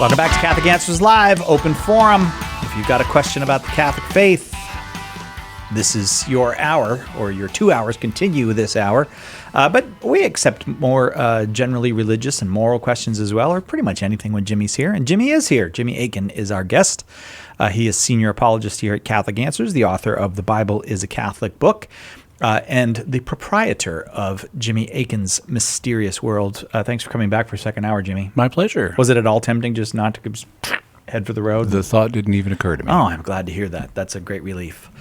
Welcome back to Catholic Answers Live, open forum. If you've got a question about the Catholic faith, this is your hour, or your 2 hours continue this hour. But we accept more generally religious and moral questions as well, or pretty much anything when Jimmy's here. And Jimmy is here. Jimmy Akin is our guest. He is senior apologist here at Catholic Answers, the author of The Bible is a Catholic Book, and the proprietor of Jimmy Akin's Mysterious World. Thanks for coming back for a second hour, Jimmy. My pleasure. Was it at all tempting just not to head for the road? The thought didn't even occur to me. Oh, I'm glad to hear that. That's a great relief.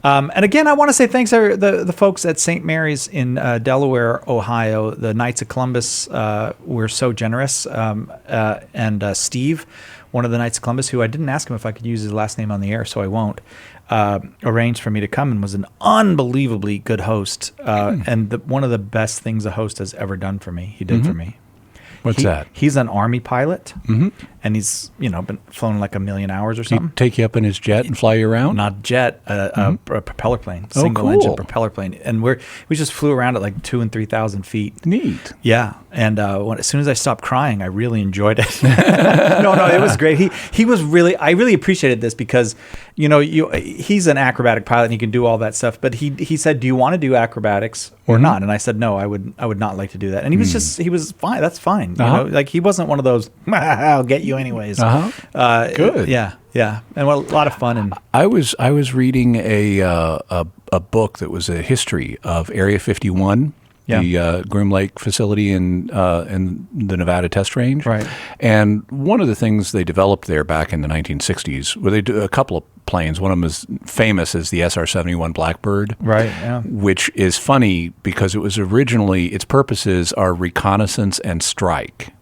And again, I want to say thanks to the folks at St. Mary's in Delaware, Ohio. The Knights of Columbus were so generous. And Steve, one of the Knights of Columbus, who I didn't ask him if I could use his last name on the air, so I won't, arranged for me to come and was an unbelievably good host. And one of the best things a host has ever done for me, he did for me. What's that? He's an Army pilot, and he's been flown like 1 million hours or something. He'd take you up in his jet and fly you around? Not jet, a propeller plane, Oh, single cool. engine propeller plane, and we just flew around at like 2,000 and 3,000 feet. Neat. Yeah, and as soon as I stopped crying, I really enjoyed it. No, it was great. He was really. I really appreciated this because he's an acrobatic pilot and he can do all that stuff. But he said, "Do you want to do acrobatics or not?" And I said, "No, I would not like to do that." And he was fine. That's fine. Like he wasn't one of those. I'll get you anyways. Good. Yeah. And a lot of fun. And I was reading a book that was a history of Area 51. The Groom Lake facility in the Nevada Test Range. Right. And one of the things they developed there back in the 1960s, where they do a couple of planes. One of them is famous as the SR-71 Blackbird. Right, yeah. Which is funny because it was originally, its purposes are reconnaissance and strike.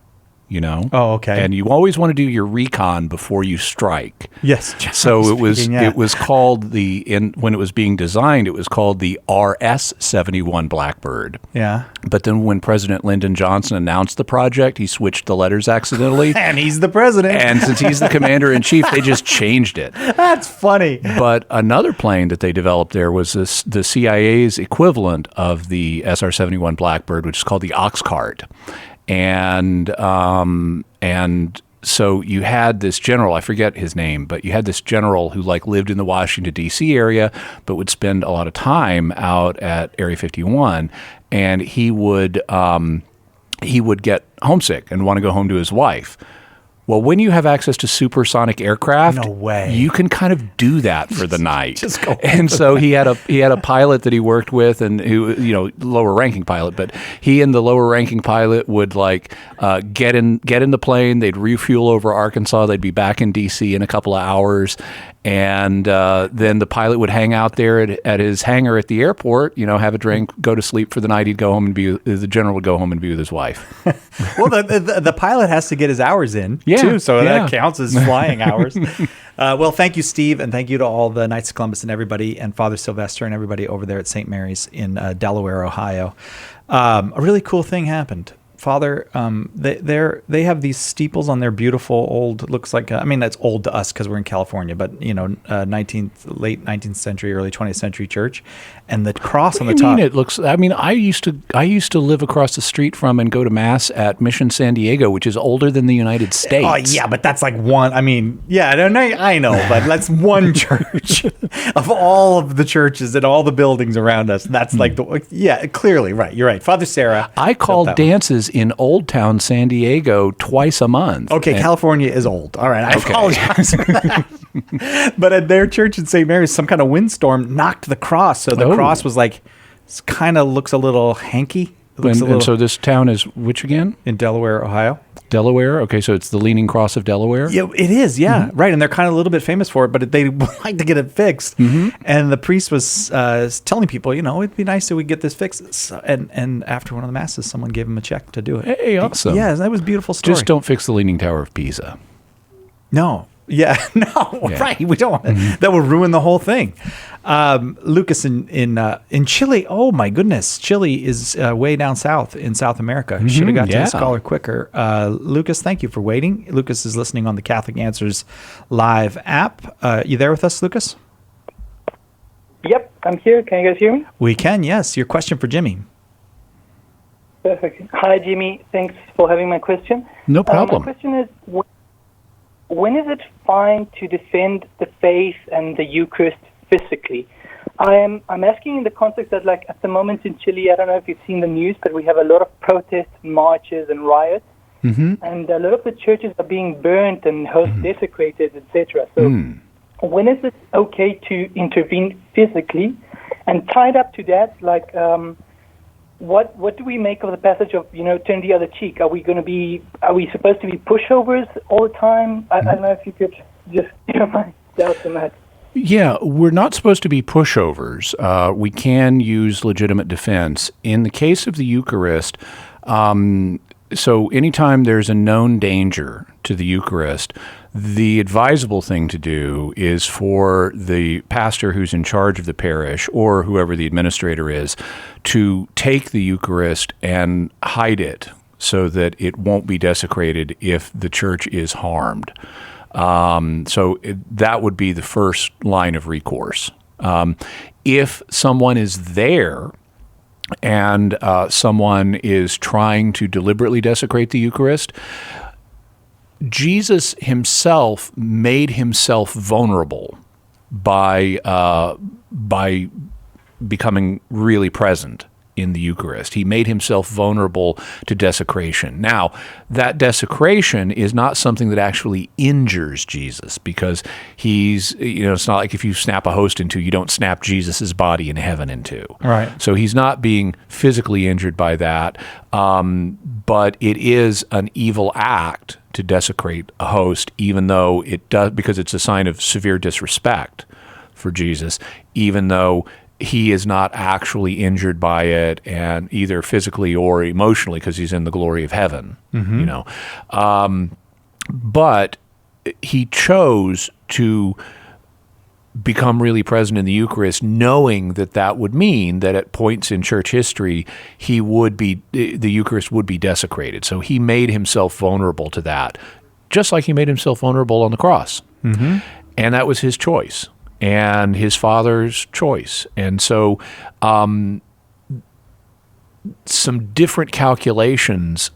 Oh, okay. And you always want to do your recon before you strike. Yes. So it was called when it was being designed, it was called the RS-71 Blackbird. Yeah. But then when President Lyndon Johnson announced the project, he switched the letters accidentally. And he's the president. And since he's the commander-in-chief, they just changed it. That's funny. But another plane that they developed there was the CIA's equivalent of the SR-71 Blackbird, which is called the Oxcart. And so you had this general, I forget his name, but you had this general who lived in the Washington, D.C. area, but would spend a lot of time out at Area 51, and he would get homesick and want to go home to his wife. Well, when you have access to supersonic aircraft, no way, you can kind of do that for the night. Just go. And so he had a pilot that he worked with, and who lower ranking pilot, but he and the lower ranking pilot would get in the plane. They'd refuel over Arkansas. They'd be back in D.C. in a couple of hours, and then the pilot would hang out there at his hangar at the airport. Have a drink, go to sleep for the night. He'd go home and the general would go home and be with his wife. Well, the pilot has to get his hours in. Yeah. Too, so that counts as flying hours. Well, thank you, Steve, and thank you to all the Knights of Columbus and everybody, and Father Sylvester and everybody over there at St. Mary's in Delaware, Ohio. A really cool thing happened. Father, they have these steeples on their beautiful old, looks like, that's old to us because we're in California, but, late 19th century, early 20th century church, and the cross on the top. It looks, I used to live across the street from and go to Mass at Mission San Diego, which is older than the United States. Oh, yeah, but that's like one, I know, but that's one church of all of the churches and all the buildings around us. That's clearly, right, you're right. Father Sarah. I called dances in Old Town San Diego twice a month. Okay, California is old. All right, I apologize for that. But at their church in St. Mary's, some kind of windstorm knocked the cross. So the cross was kind of looks a little hanky. And so this town is which again? In Delaware, Ohio. Delaware? Okay, so it's the Leaning Cross of Delaware? Yeah, it is, yeah. Mm-hmm. Right, and they're kind of a little bit famous for it, but they like to get it fixed. Mm-hmm. And the priest was telling people, it'd be nice if we get this fixed. So, and after one of the masses, someone gave him a check to do it. Hey, awesome. Yeah, that was a beautiful story. Just don't fix the Leaning Tower of Pisa. No. Yeah, right. We don't want that. That would ruin the whole thing. Lucas in Chile. Oh my goodness, Chile is way down south in South America. Mm-hmm. Should have got to this caller quicker. Lucas, thank you for waiting. Lucas is listening on the Catholic Answers Live app. You there with us, Lucas? Yep, I'm here. Can you guys hear me? We can. Yes. Your question for Jimmy. Perfect. Hi, Jimmy. Thanks for having my question. No problem. My question is, when is it fine to defend the faith and the Eucharist physically? I'm asking in the context that, like, at the moment in Chile, I don't know if you've seen the news, but we have a lot of protests, marches, and riots, and a lot of the churches are being burnt and hosts desecrated, etc. So when is it okay to intervene physically? And tied up to that, like, what do we make of the passage of, turn the other cheek? Are we supposed to be pushovers all the time? I don't know if you could just hear my doubts on that. Yeah, we're not supposed to be pushovers. We can use legitimate defense. In the case of the Eucharist, so anytime there's a known danger to the Eucharist, the advisable thing to do is for the pastor who's in charge of the parish, or whoever the administrator is, to take the Eucharist and hide it so that it won't be desecrated if the church is harmed. That would be the first line of recourse. If someone is there and someone is trying to deliberately desecrate the Eucharist, Jesus himself made himself vulnerable by becoming really present in the Eucharist. He made himself vulnerable to desecration. Now, that desecration is not something that actually injures Jesus, because he's, it's not like if you snap a host in two, you don't snap Jesus's body in heaven in two. Right. So he's not being physically injured by that, but it is an evil act to desecrate a host, even though it does, because it's a sign of severe disrespect for Jesus, even though he is not actually injured by it, and either physically or emotionally, because he's in the glory of heaven. But he chose to become really present in the Eucharist, knowing that that would mean that at points in church history, the Eucharist would be desecrated. So he made himself vulnerable to that, just like he made himself vulnerable on the cross. And that was his choice and his Father's choice. And so some different calculations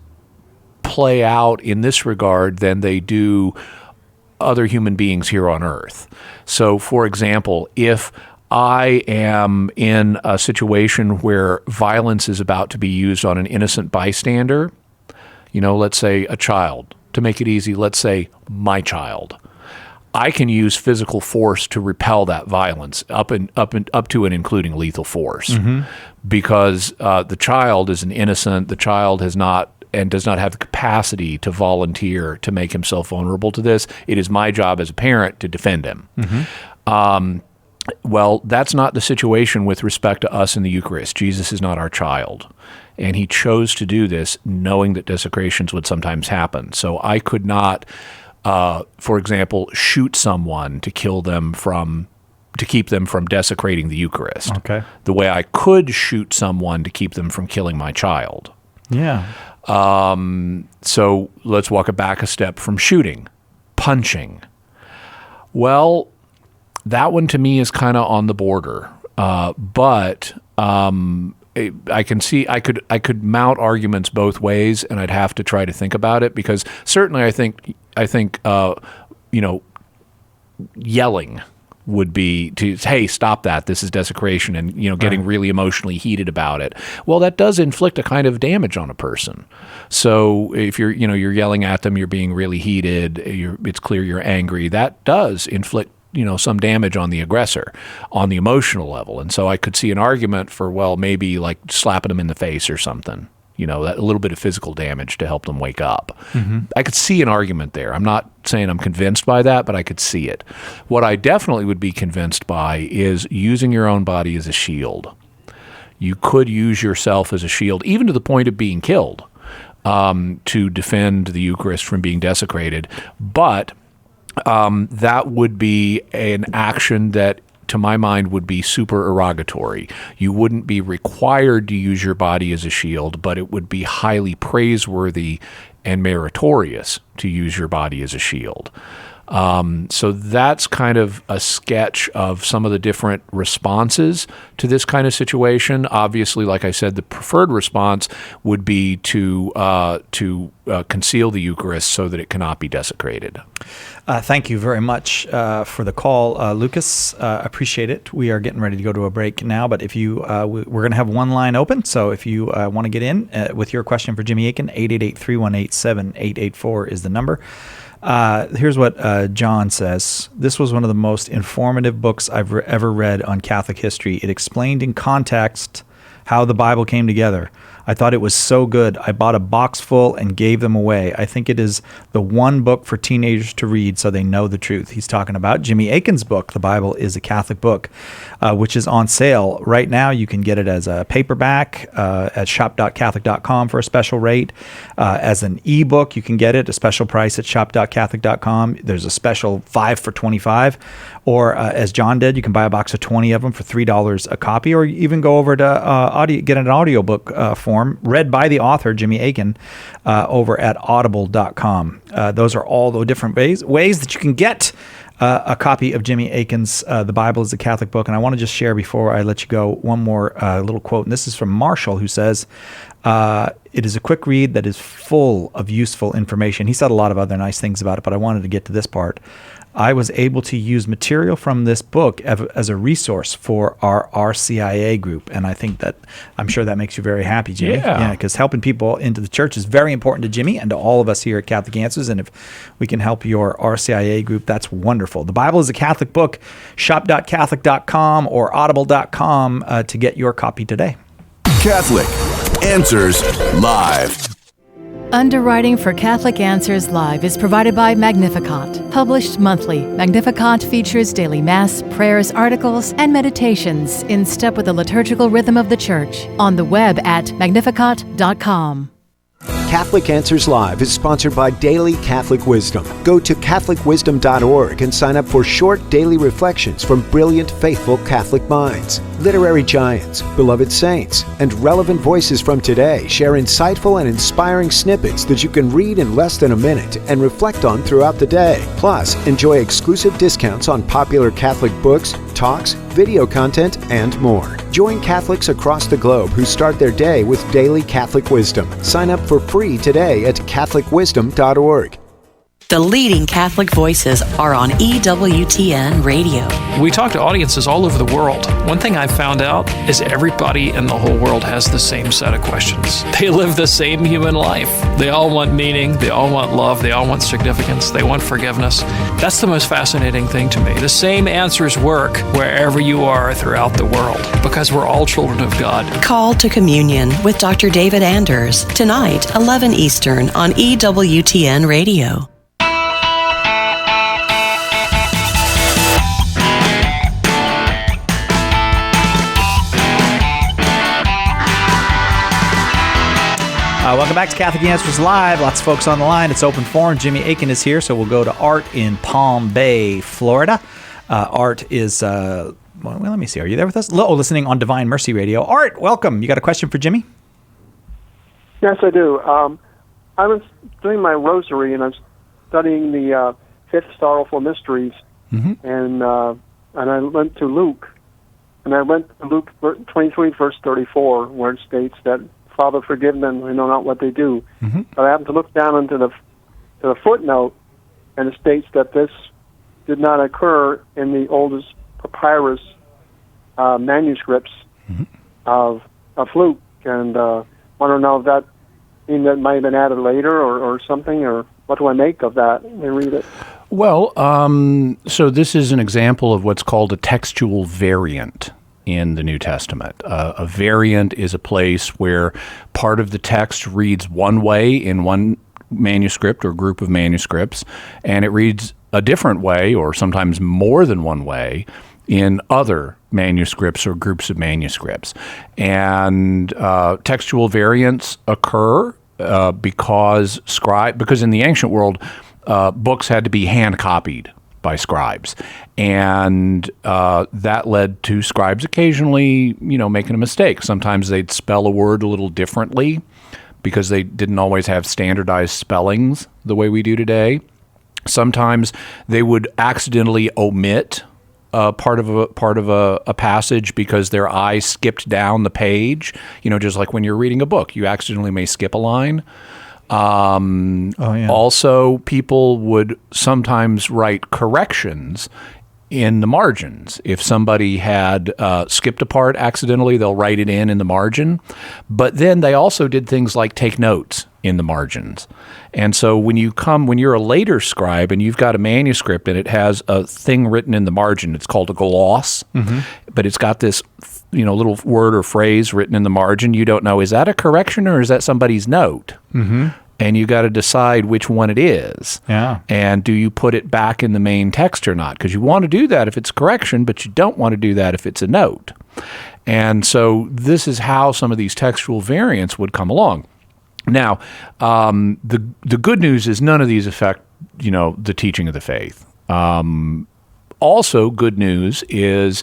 play out in this regard than they do other human beings here on earth. So, for example, if I am in a situation where violence is about to be used on an innocent bystander, let's say a child, to make it easy, let's say my child, I can use physical force to repel that violence up to and including lethal force, because the child is an innocent. The child has not and does not have the capacity to volunteer to make himself vulnerable to this. It is my job as a parent to defend him. Well, that's not the situation with respect to us in the Eucharist. Jesus is not our child, and he chose to do this knowing that desecrations would sometimes happen. So I could not, for example, shoot someone to kill them to keep them from desecrating the Eucharist. Okay. The way I could shoot someone to keep them from killing my child. Yeah. So let's walk it back a step from shooting. Punching. Well, that one to me is kind of on the border. But I can see I could mount arguments both ways, and I'd have to try to think about it, because certainly I think yelling would be to, hey, stop that, this is desecration, and getting really emotionally heated about it. Well, that does inflict a kind of damage on a person. So if you're yelling at them, you're being really heated, it's clear you're angry, that does inflict some damage on the aggressor on the emotional level. And so I could see an argument for, well, maybe like slapping them in the face or something, that a little bit of physical damage to help them wake up. I could see an argument there. I'm not saying I'm convinced by that, but I could see it. What I definitely would be convinced by is using your own body as a shield. You could use yourself as a shield, even to the point of being killed, to defend the Eucharist from being desecrated. But that would be an action that, to my mind, would be supererogatory. You wouldn't be required to use your body as a shield, but it would be highly praiseworthy and meritorious to use your body as a shield. So that's kind of a sketch of some of the different responses to this kind of situation. Obviously, like I said, the preferred response would be to conceal the Eucharist so that it cannot be desecrated. Thank you very much for the call, Lucas. Appreciate it. We are getting ready to go to a break now, but if you, we're going to have one line open. So if you want to get in with your question for Jimmy Akin, 888-318-7884 is the number. Here's what John says. This was one of the most informative books I've ever read on Catholic history. It explained in context how the Bible came together. I thought it was so good. I bought a box full and gave them away. I think it is the one book for teenagers to read so they know the truth. He's talking about Jimmy Akin's book, The Bible is a Catholic Book, which is on sale. Right now, you can get it as a paperback at shop.catholic.com for a special rate. As an ebook, you can get it, a special price at shop.catholic.com. There's a special 5 for $25. Or as John did, you can buy a box of 20 of them for $3 a copy, or even go over to get an audiobook form read by the author, Jimmy Akin, over at audible.com. Those are all the different ways that you can get a copy of Jimmy Akin's The Bible is a Catholic Book. And I want to just share before I let you go one more little quote. And this is from Marshall, who says, it is a quick read that is full of useful information. He said a lot of other nice things about it, but I wanted to get to this part. I was able to use material from this book as a resource for our RCIA group. And I'm sure that makes you very happy, Jimmy. Yeah, because helping people into the church is very important to Jimmy and to all of us here at Catholic Answers. And if we can help your RCIA group, that's wonderful. The Bible is a Catholic Book. Shop.catholic.com or audible.com to get your copy today. Catholic Answers Live. Underwriting for Catholic Answers Live is provided by Magnificat. Published monthly, Magnificat features daily Mass, prayers, articles, and meditations in step with the liturgical rhythm of the Church. On the web at magnificat.com. Catholic Answers Live is sponsored by Daily Catholic Wisdom. Go to CatholicWisdom.org and sign up for short daily reflections from brilliant, faithful Catholic minds. Literary giants, beloved saints, and relevant voices from today share insightful and inspiring snippets that you can read in less than a minute and reflect on throughout the day. Plus, enjoy exclusive discounts on popular Catholic books, talks, video content, and more. Join Catholics across the globe who start their day with Daily Catholic Wisdom. Sign up for free today at CatholicWisdom.org. The leading Catholic voices are on EWTN Radio. We talk to audiences all over the world. One thing I've found out is everybody in the whole world has the same set of questions. They live the same human life. They all want meaning. They all want love. They all want significance. They want forgiveness. That's the most fascinating thing to me. The same answers work wherever you are throughout the world because we're all children of God. Call to Communion with Dr. David Anders tonight, 11 Eastern on EWTN Radio. Welcome back to Catholic Answers Live. Lots of folks on the line. It's open forum. Jimmy Akin is here, so we'll go to Art in Palm Bay, Florida. Art is, well, let me see. Are you there with us? Listening on Divine Mercy Radio. Art, welcome. You got a question for Jimmy? Yes, I do. I was doing my rosary, and I was studying the Fifth Sorrowful Mysteries, and I went to Luke, and I went to Luke 23, verse 34, where it states that, Father, forgive them, who know not what they do. But I happened to look down into the footnote, and it states that this did not occur in the oldest papyrus manuscripts of Luke, and want to know if that might have been added later or something, or what do I make of that when I read it? Well, so this is an example of what's called a textual variant in the New Testament. A variant is a place where part of the text reads one way in one manuscript or group of manuscripts, and it reads a different way, or sometimes more than one way, in other manuscripts or groups of manuscripts. And textual variants occur because in the ancient world, books had to be hand copied by scribes, and that led to scribes occasionally, making a mistake. Sometimes they'd spell a word a little differently because they didn't always have standardized spellings the way we do today. Sometimes they would accidentally omit part of a passage because their eye skipped down the page. Just like when you're reading a book, you accidentally may skip a line. Also, people would sometimes write corrections in the margins. If somebody had skipped a part accidentally, they'll write it in the margin. But then they also did things like take notes in the margins. And so when you're a later scribe and you've got a manuscript and it has a thing written in the margin, it's called a gloss, but it's got this little word or phrase written in the margin. You don't know, is that a correction or is that somebody's note? And you got to decide which one it is. Yeah. And do you put it back in the main text or not? Because you want to do that if it's correction, but you don't want to do that if it's a note. And so this is how some of these textual variants would come along. Now, the good news is none of these affect, the teaching of the faith. Also, good news is,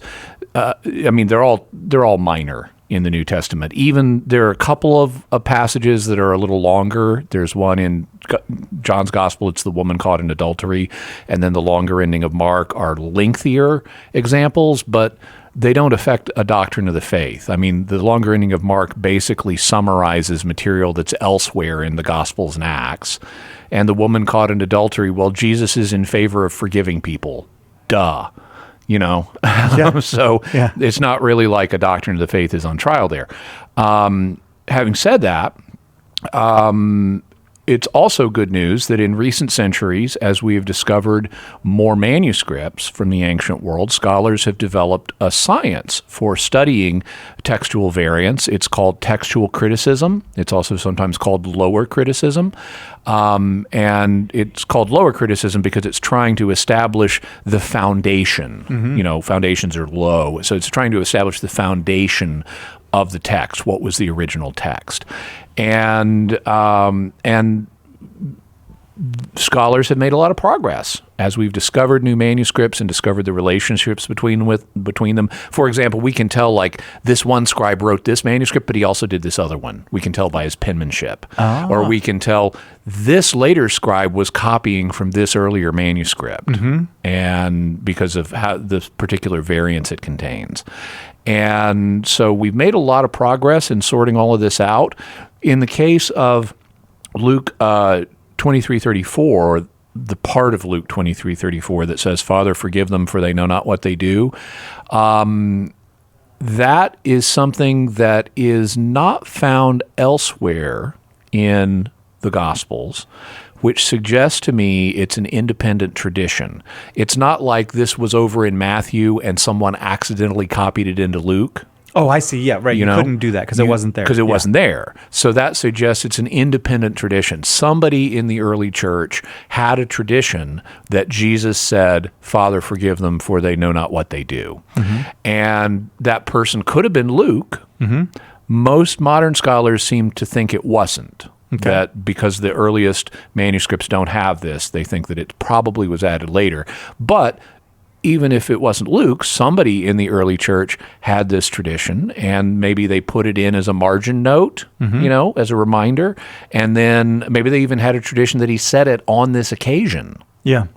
they're all minor in the New Testament. Even there are a couple of passages that are a little longer. There's one in John's Gospel, it's the woman caught in adultery, and then the longer ending of Mark are lengthier examples, but they don't affect a doctrine of the faith. The longer ending of Mark basically summarizes material that's elsewhere in the Gospels and Acts. And the woman caught in adultery, well, Jesus is in favor of forgiving people. Duh. So it's not really like a doctrine of the faith is on trial there. Having said that, it's also good news that in recent centuries, as we have discovered more manuscripts from the ancient world, scholars have developed a science for studying textual variants. It's called textual criticism. It's also sometimes called lower criticism. And it's called lower criticism because it's trying to establish the foundation. Foundations are low. So it's trying to establish the foundation of the text. What was the original text? And scholars have made a lot of progress as we've discovered new manuscripts and discovered the relationships between them. For example, we can tell this one scribe wrote this manuscript, but he also did this other one. We can tell by his penmanship. Or we can tell this later scribe was copying from this earlier manuscript, and because of how the particular variants it contains. And so we've made a lot of progress in sorting all of this out. In the case of Luke 23:34, the part of Luke 23:34 that says, "Father, forgive them, for they know not what they do," that is something that is not found elsewhere in the Gospels, which suggests to me it's an independent tradition. It's not like this was over in Matthew and someone accidentally copied it into Luke. Oh, I see. Yeah, right. You couldn't do that because it wasn't there. Because it wasn't there. So that suggests it's an independent tradition. Somebody in the early church had a tradition that Jesus said, "Father, forgive them, for they know not what they do." And that person could have been Luke. Most modern scholars seem to think it wasn't. That because the earliest manuscripts don't have this, they think that it probably was added later. But even if it wasn't Luke, somebody in the early church had this tradition, and maybe they put it in as a margin note, as a reminder. And then maybe they even had a tradition that he said it on this occasion. Yeah.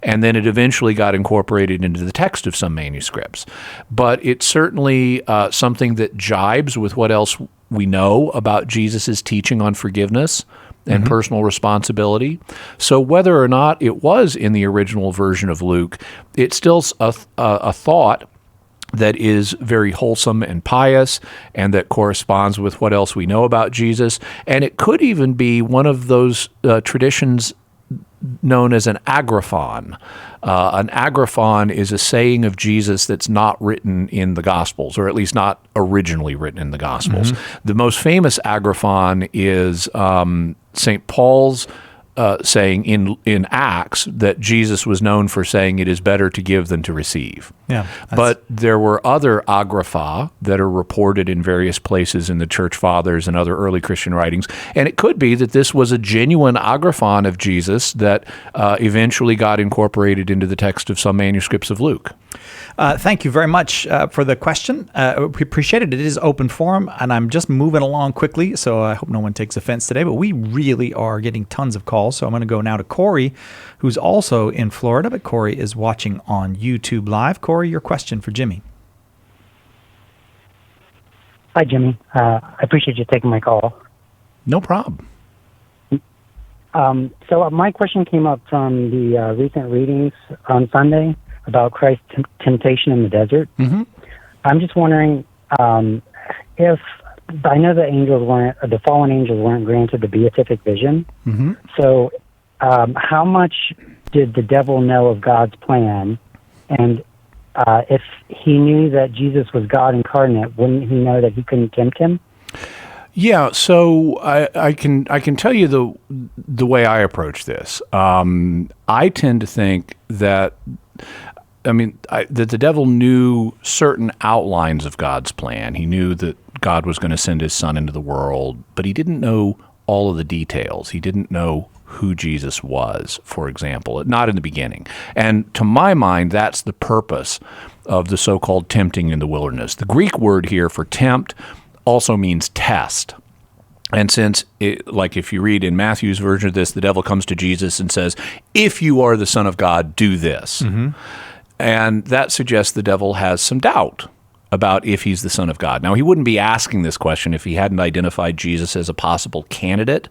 And then it eventually got incorporated into the text of some manuscripts. But it's certainly something that jibes with what else we know about Jesus' teaching on forgiveness and personal responsibility. So whether or not it was in the original version of Luke, it's still a thought that is very wholesome and pious and that corresponds with what else we know about Jesus. And it could even be one of those traditions known as an agraphon. An agraphon is a saying of Jesus that's not written in the Gospels, or at least not originally written in the Gospels. The most famous agraphon is St. Paul's saying in Acts that Jesus was known for saying it is better to give than to receive. Yeah, but there were other agrapha that are reported in various places in the Church Fathers and other early Christian writings. And it could be that this was a genuine agraphon of Jesus that eventually got incorporated into the text of some manuscripts of Luke. Thank you very much for the question. We appreciate it. It is open forum, and I'm just moving along quickly, so I hope no one takes offense today, but we really are getting tons of calls calls. So I'm going to go now to Corey, who's also in Florida, but Corey is watching on YouTube Live. Corey, your question for Jimmy. Hi, Jimmy. I appreciate you taking my call. No problem. So my question came up from the recent readings on Sunday about Christ's temptation in the desert. Mm-hmm. I'm just wondering if I know the fallen angels weren't granted the beatific vision. Mm-hmm. So how much did the devil know of God's plan? And if he knew that Jesus was God incarnate, wouldn't he know that he couldn't tempt him? Yeah, so I can tell you the way I approach this. I tend to think that that the devil knew certain outlines of God's plan. He knew that God was going to send his son into the world, but he didn't know all of the details. He didn't know who Jesus was, for example, not in the beginning. And to my mind, that's the purpose of the so-called tempting in the wilderness. The Greek word here for tempt also means test. And since, if you read in Matthew's version of this, the devil comes to Jesus and says, if you are the Son of God, do this. Mm-hmm. And that suggests the devil has some doubt about if he's the Son of God. Now, he wouldn't be asking this question if he hadn't identified Jesus as a possible candidate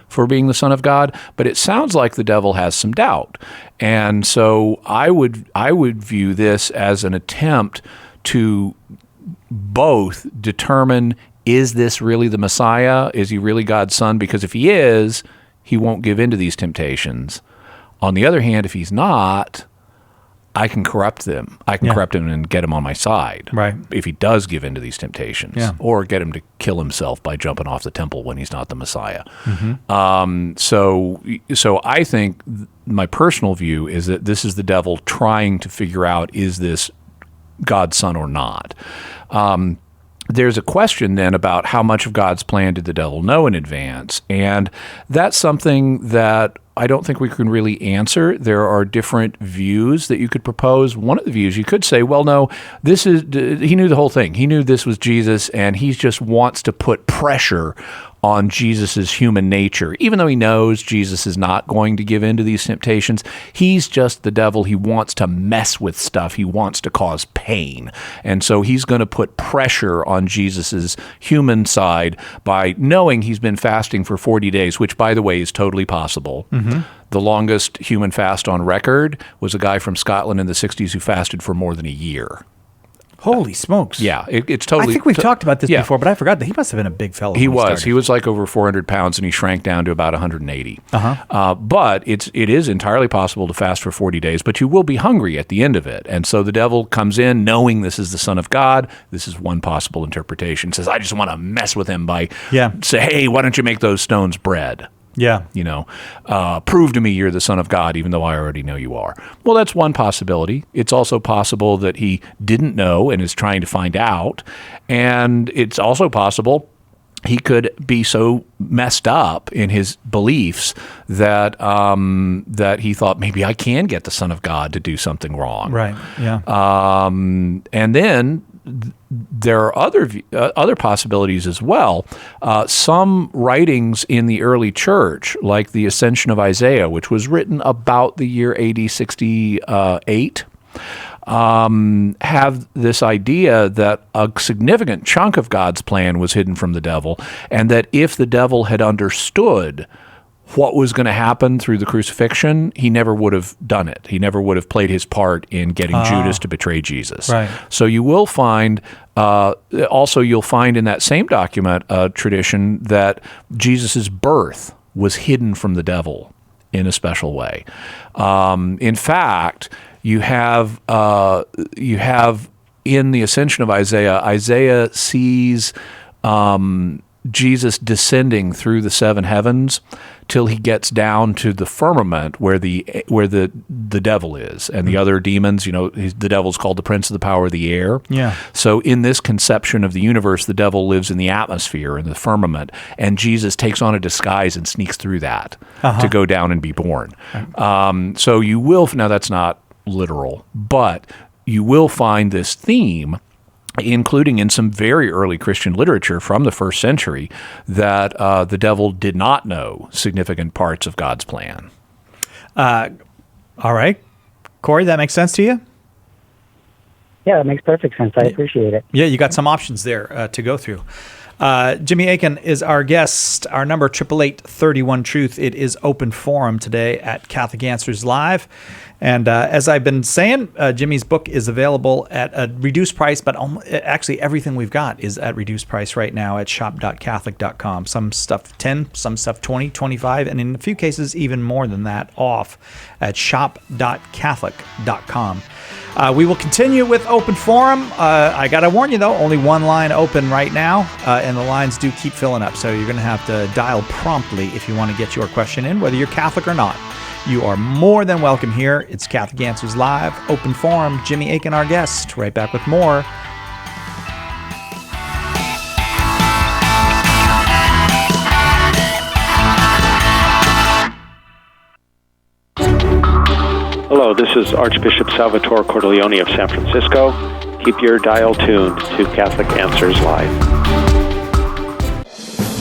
for being the Son of God, but it sounds like the devil has some doubt. And so I would view this as an attempt to both determine, is this really the Messiah? Is he really God's son? Because if he is, he won't give in to these temptations. On the other hand, if he's not, I can corrupt them. I can corrupt him and get him on my side. Right. If he does give in to these temptations. Yeah. Or get him to kill himself by jumping off the temple when he's not the Messiah. Mm-hmm. So I think my personal view is that this is the devil trying to figure out, is this God's son or not? There's a question then about how much of God's plan did the devil know in advance, and that's something that I don't think we can really answer. There are different views that you could propose. One of the views you could say, well, no, he knew the whole thing. He knew this was Jesus, and he just wants to put pressure on Jesus's human nature. Even though he knows Jesus is not going to give in to these temptations, he's just the devil. He wants to mess with stuff. He wants to cause pain. And so he's going to put pressure on Jesus's human side by knowing he's been fasting for 40 days, which, by the way, is totally possible. Mm-hmm. The longest human fast on record was a guy from Scotland in the 60s who fasted for more than a year. Holy smokes. Yeah, it's totally... I think we've talked about this before, but I forgot that he must have been a big fellow. He was. He was like over 400 pounds, and he shrank down to about 180. But it is entirely possible to fast for 40 days, but you will be hungry at the end of it. And so the devil comes in knowing this is the Son of God. This is one possible interpretation. Says, I just want to mess with him by say, hey, why don't you make those stones bread? Yeah. Prove to me you're the Son of God, even though I already know you are. Well, that's one possibility. It's also possible that he didn't know and is trying to find out. And it's also possible he could be so messed up in his beliefs that that he thought, maybe I can get the Son of God to do something wrong. Right, yeah. And then there are other possibilities as well. Some writings in the early church, like the Ascension of Isaiah, which was written about the year AD 68, have this idea that a significant chunk of God's plan was hidden from the devil, and that if the devil had understood what was going to happen through the crucifixion, he never would have done it. He never would have played his part in getting Judas to betray Jesus. Right. So you will find, you'll find in that same document a tradition that Jesus' birth was hidden from the devil in a special way. In fact, you have in the Ascension of Isaiah sees Jesus descending through the seven heavens till he gets down to the firmament where the devil is, and the other demons. The devil's called the prince of the power of the air. Yeah. So in this conception of the universe, the devil lives in the atmosphere, in the firmament, and Jesus takes on a disguise and sneaks through that to go down and be born. So you will, now that's not literal, but you will find this theme including in some very early Christian literature from the first century, that the devil did not know significant parts of God's plan. All right. Corey, that makes sense to you? Yeah, that makes perfect sense. I appreciate it. Yeah, you got some options there to go through. Jimmy Akin is our guest. Our number, 888-31-TRUTH. It is open forum today at Catholic Answers Live. And as I've been saying, Jimmy's book is available at a reduced price, but actually everything we've got is at reduced price right now at shop.catholic.com. Some stuff 10, some stuff 20, 25, and in a few cases even more than that off at shop.catholic.com. We will continue with open forum. I got to warn you, though, only one line open right now, and the lines do keep filling up. So you're going to have to dial promptly if you want to get your question in, whether you're Catholic or not. You are more than welcome here. It's Catholic Answers Live, open forum. Jimmy Akin, our guest. Right back with more. Hello, this is Archbishop Salvatore Cordileone of San Francisco. Keep your dial tuned to Catholic Answers Live.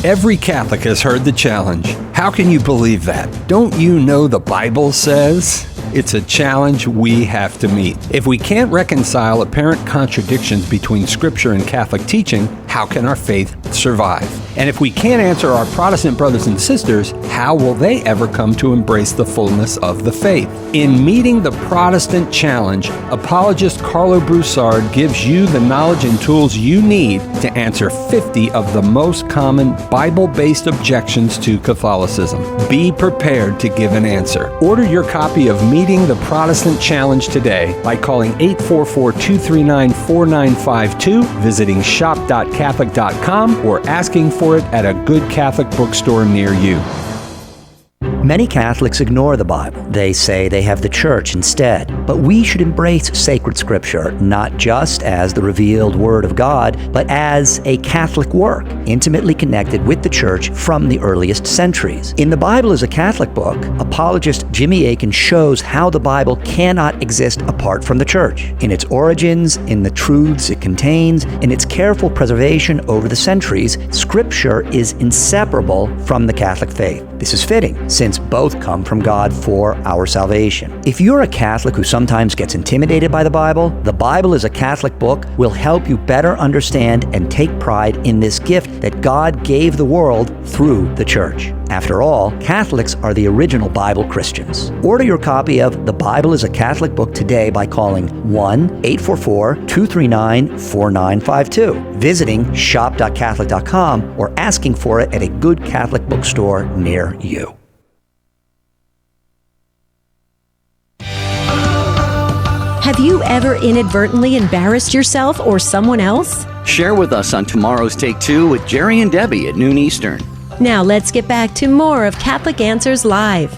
Every Catholic has heard the challenge. How can you believe that? Don't you know the Bible says? It's a challenge we have to meet. If we can't reconcile apparent contradictions between Scripture and Catholic teaching, how can our faith survive? And if we can't answer our Protestant brothers and sisters, how will they ever come to embrace the fullness of the faith? In meeting the Protestant challenge, apologist Carlo Broussard gives you the knowledge and tools you need to answer 50 of the most common Bible-based objections to Catholicism. Be prepared to give an answer. Order your copy of Meeting the Protestant Challenge today by calling 844-239-4952, visiting shop.catholic.com, or asking for it at a good Catholic bookstore near you. Many Catholics ignore the Bible. They say they have the Church instead. But we should embrace sacred Scripture, not just as the revealed Word of God, but as a Catholic work, intimately connected with the Church from the earliest centuries. In The Bible is a Catholic Book, apologist Jimmy Akin shows how the Bible cannot exist apart from the Church, in its origins, in the truths it contains, in its careful preservation over the centuries. Scripture is inseparable from the Catholic faith. This is fitting, since both come from God for our salvation. If you're a Catholic who sometimes gets intimidated by the Bible is a Catholic Book will help you better understand and take pride in this gift that God gave the world through the Church. After all, Catholics are the original Bible Christians. Order your copy of The Bible is a Catholic Book today by calling 1-844-239-4952, visiting shop.catholic.com, or asking for it at a good Catholic bookstore near you. Have you ever inadvertently embarrassed yourself or someone else? Share with us on tomorrow's Take Two with Jerry and Debbie at noon Eastern. Now let's get back to more of Catholic Answers Live.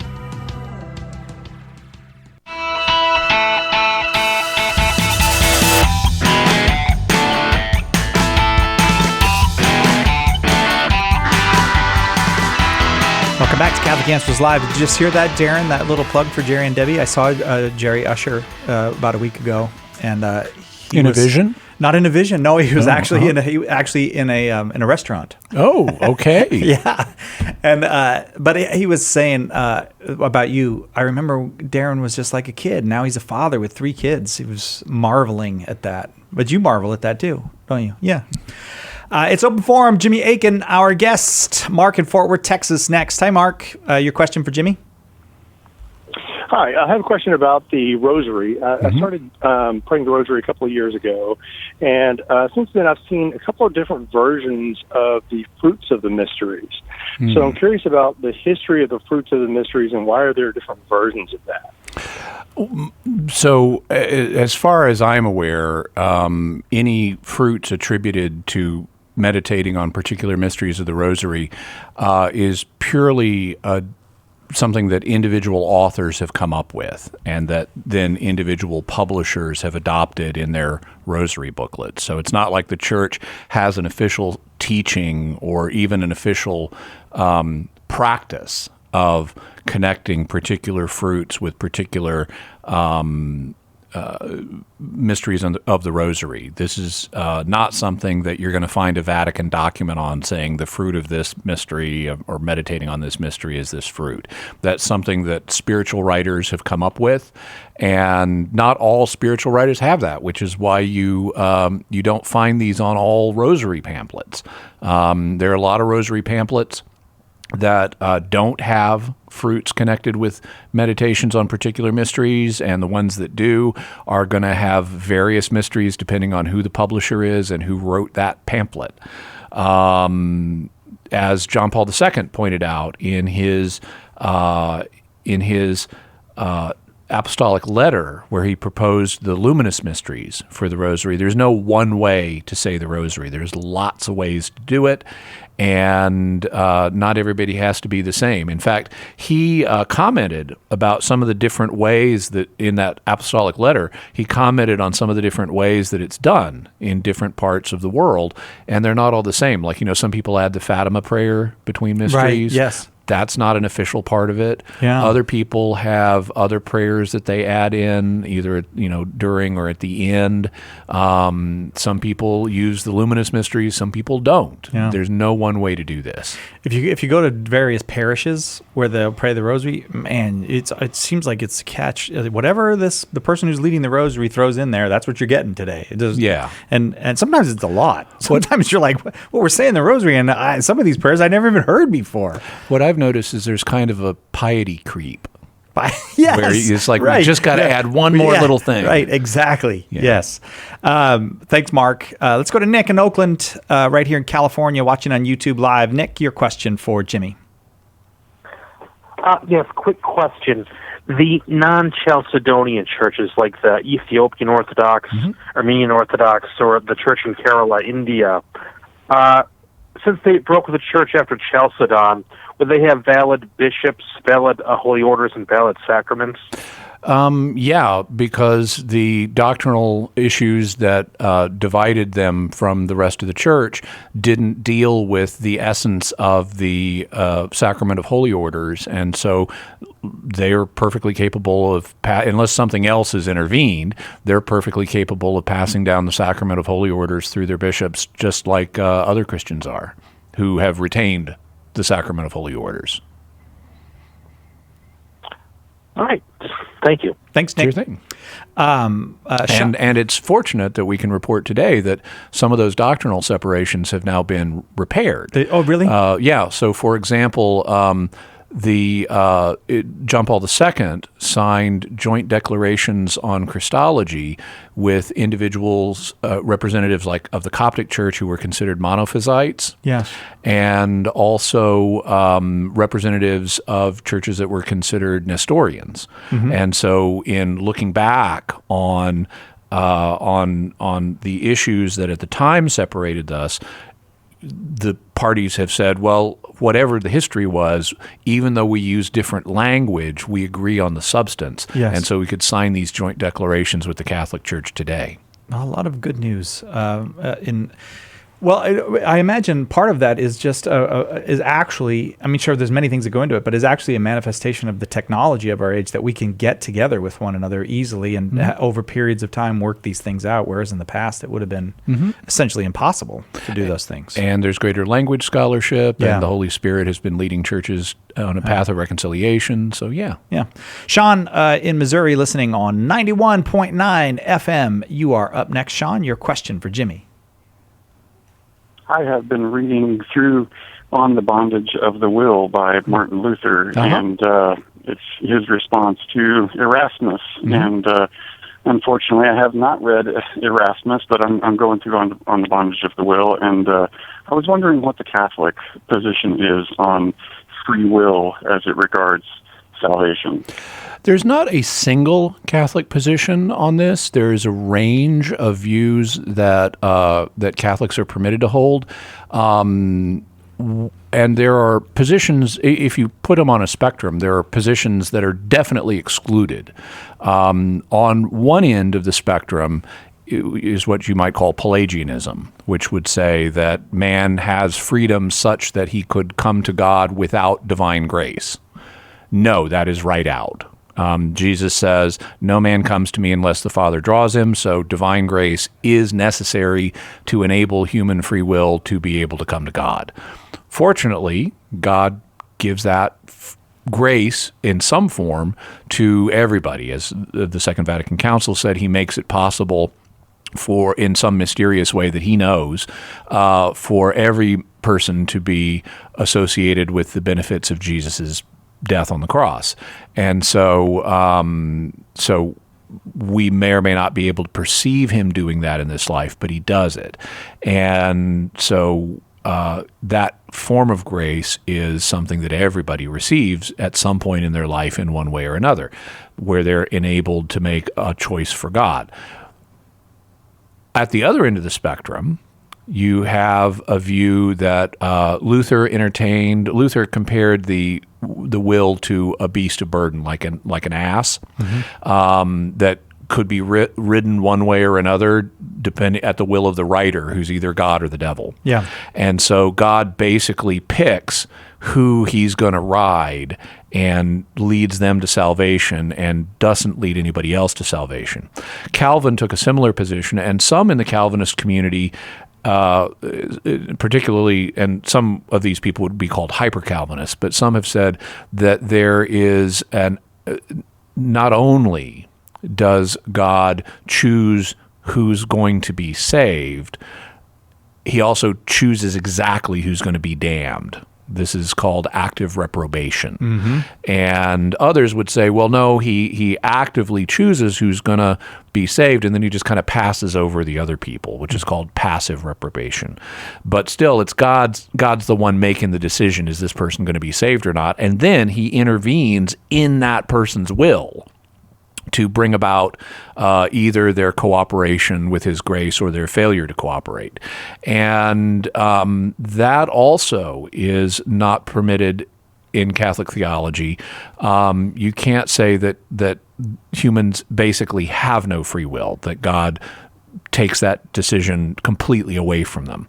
Welcome back to Catholic Answers Live. Did you just hear that, Darren? That little plug for Jerry and Debbie? I saw Jerry Usher about a week ago, and he in was, a vision. Not in a vision. No, he was actually in a restaurant. Oh, okay. Yeah, and but he was saying about you. I remember Darren was just like a kid. Now he's a father with 3 kids. He was marveling at that. But you marvel at that too, don't you? Yeah. It's open forum. Jimmy Akin, our guest. Mark in Fort Worth, Texas, next. Hi, Mark. Your question for Jimmy? Hi, I have a question about the Rosary. I started praying the Rosary a couple of years ago, and since then I've seen a couple of different versions of the fruits of the mysteries. So I'm curious about the history of the fruits of the mysteries and why are there different versions of that? So, as far as I'm aware, any fruits attributed to meditating on particular mysteries of the Rosary is purely something that individual authors have come up with and that then individual publishers have adopted in their Rosary booklets. So it's not like the Church has an official teaching or even an official practice of connecting particular fruits with particular mysteries of the Rosary. This is not something that you're going to find a Vatican document on saying the fruit of this mystery or meditating on this mystery is this fruit. That's something that spiritual writers have come up with, and not all spiritual writers have that, which is why you don't find these on all Rosary pamphlets. There are a lot of Rosary pamphlets that don't have fruits connected with meditations on particular mysteries, and the ones that do are going to have various mysteries depending on who the publisher is and who wrote that pamphlet. As John Paul II pointed out in his apostolic letter where he proposed the luminous mysteries for the Rosary, there's no one way to say the Rosary. There's lots of ways to do it, and not everybody has to be the same. In fact, he commented about some of the different ways that in that apostolic letter, he commented on some of the different ways that it's done in different parts of the world, and they're not all the same. Like, some people add the Fatima prayer between mysteries. Right, yes. That's not an official part of it. Yeah. Other people have other prayers that they add in, either during or at the end. Some people use the luminous mysteries. Some people don't. Yeah. There's no one way to do this. If you go to various parishes where they'll pray the Rosary, man, it seems like it's catch whatever the person who's leading the Rosary throws in there. That's what you're getting today. It does, yeah. And sometimes it's a lot. Sometimes you're like, well, we're saying the Rosary, and some of these prayers I never even heard before. What I've noticed is there's kind of a piety creep. Yes. Where it's like, right. we just got to add one more little thing. Right, exactly. Yeah. Yes. Thanks, Mark. Let's go to Nick in Oakland, right here in California, watching on YouTube Live. Nick, your question for Jimmy. Yes, quick question. The non-Chalcedonian churches, like the Ethiopian Orthodox, Armenian Orthodox, or the church in Kerala, India, since they broke with the church after Chalcedon, would they have valid bishops, valid holy orders, and valid sacraments? Yeah, because the doctrinal issues that divided them from the rest of the church didn't deal with the essence of the sacrament of holy orders, and so they are perfectly capable of, unless something else has intervened, they're perfectly capable of passing down the sacrament of holy orders through their bishops, just like other Christians are, who have retained the sacrament of holy orders. All right. Thank you. Thanks, Nick. Sure thing. And it's fortunate that we can report today that some of those doctrinal separations have now been repaired. Oh, really? Yeah. So, for example, John Paul II signed joint declarations on Christology with individuals, representatives like of the Coptic Church who were considered monophysites, yes, and also representatives of churches that were considered Nestorians. Mm-hmm. And so, in looking back on the issues that at the time separated us, the parties have said, well, whatever the history was, even though we use different language, we agree on the substance. Yes. And so we could sign these joint declarations with the Catholic Church today. A lot of good news. I imagine part of that is just is actually, I mean, sure, there's many things that go into it, but is actually a manifestation of the technology of our age that we can get together with one another easily and over periods of time work these things out, whereas in the past it would have been essentially impossible to do those things. And there's greater language scholarship, Yeah. and the Holy Spirit has been leading churches on a path of reconciliation. So, yeah. Yeah. Sean in Missouri listening on 91.9 FM. You are up next, Sean. Your question for Jimmy. I have been reading through On the Bondage of the Will by Martin Luther, and it's his response to Erasmus. And unfortunately, I have not read Erasmus, but I'm going through on the Bondage of the Will, and I was wondering what the Catholic position is on free will as it regards salvation. There's not a single Catholic position on this. There is a range of views that that Catholics are permitted to hold, and there are positions. If you put them on a spectrum, there are positions that are definitely excluded. On one end of the spectrum is what you might call Pelagianism, which would say that man has freedom such that he could come to God without divine grace. No, that is right out. Jesus says, no man comes to me unless the Father draws him, so divine grace is necessary to enable human free will to be able to come to God. Fortunately, God gives that grace in some form to everybody. As the Second Vatican Council said, he makes it possible for, in some mysterious way that he knows, for every person to be associated with the benefits of Jesus's death on the cross. And so we may or may not be able to perceive him doing that in this life, but he does it. And so that form of grace is something that everybody receives at some point in their life in one way or another, where they're enabled to make a choice for God. At the other end of the spectrum, you have a view that Luther entertained. Luther compared the will to a beast of burden, like an ass, that could be ridden one way or another, depending at the will of the rider, who's either God or the devil. Yeah. And so God basically picks who he's going to ride and leads them to salvation and doesn't lead anybody else to salvation. Calvin took a similar position, and some in the Calvinist community, particularly, and some of these people would be called hyper-Calvinists, but some have said that there is not only does God choose who's going to be saved, he also chooses exactly who's going to be damned. This is called active reprobation. And others would say, well, no, he actively chooses who's going to be saved, and then he just kind of passes over the other people, which is called passive reprobation. But still, it's God's the one making the decision, is this person going to be saved or not? And then he intervenes in that person's will to bring about either their cooperation with his grace or their failure to cooperate. And that also is not permitted in Catholic theology. You can't say that humans basically have no free will, that God takes that decision completely away from them.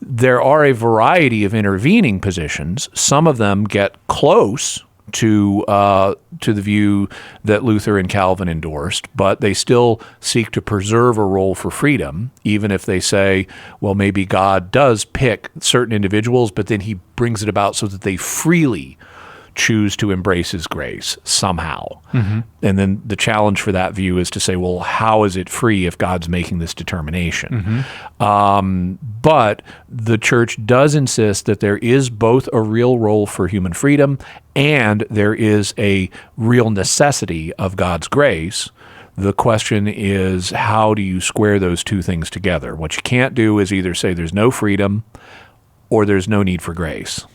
There are a variety of intervening positions. Some of them get close to the view that Luther and Calvin endorsed, but they still seek to preserve a role for freedom, even if they say, well, maybe God does pick certain individuals, but then he brings it about so that they freely choose to embrace his grace somehow. And then the challenge for that view is to say, well, how is it free if God's making this determination? But the church does insist that there is both a real role for human freedom and there is a real necessity of God's grace. The question is, how do you square those two things together? What you can't do is either say there's no freedom or there's no need for grace.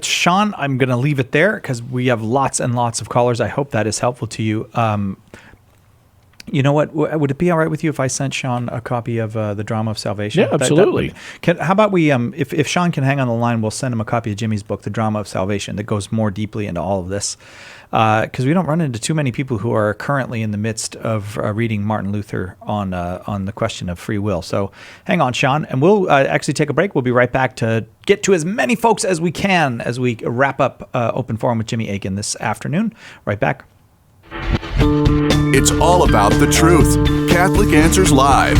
Sean, I'm going to leave it there because we have lots and lots of callers. I hope that is helpful to you. You know what? Would it be all right with you if I sent Sean a copy of The Drama of Salvation? Yeah, absolutely. How about we, if Sean can hang on the line, we'll send him a copy of Jimmy's book, The Drama of Salvation, that goes more deeply into all of this. Because we don't run into too many people who are currently in the midst of reading Martin Luther on the question of free will. So hang on, Sean, and we'll actually take a break. We'll be right back to get to as many folks as we can as we wrap up Open Forum with Jimmy Akin this afternoon. Right back. It's all about the truth. Catholic Answers Live.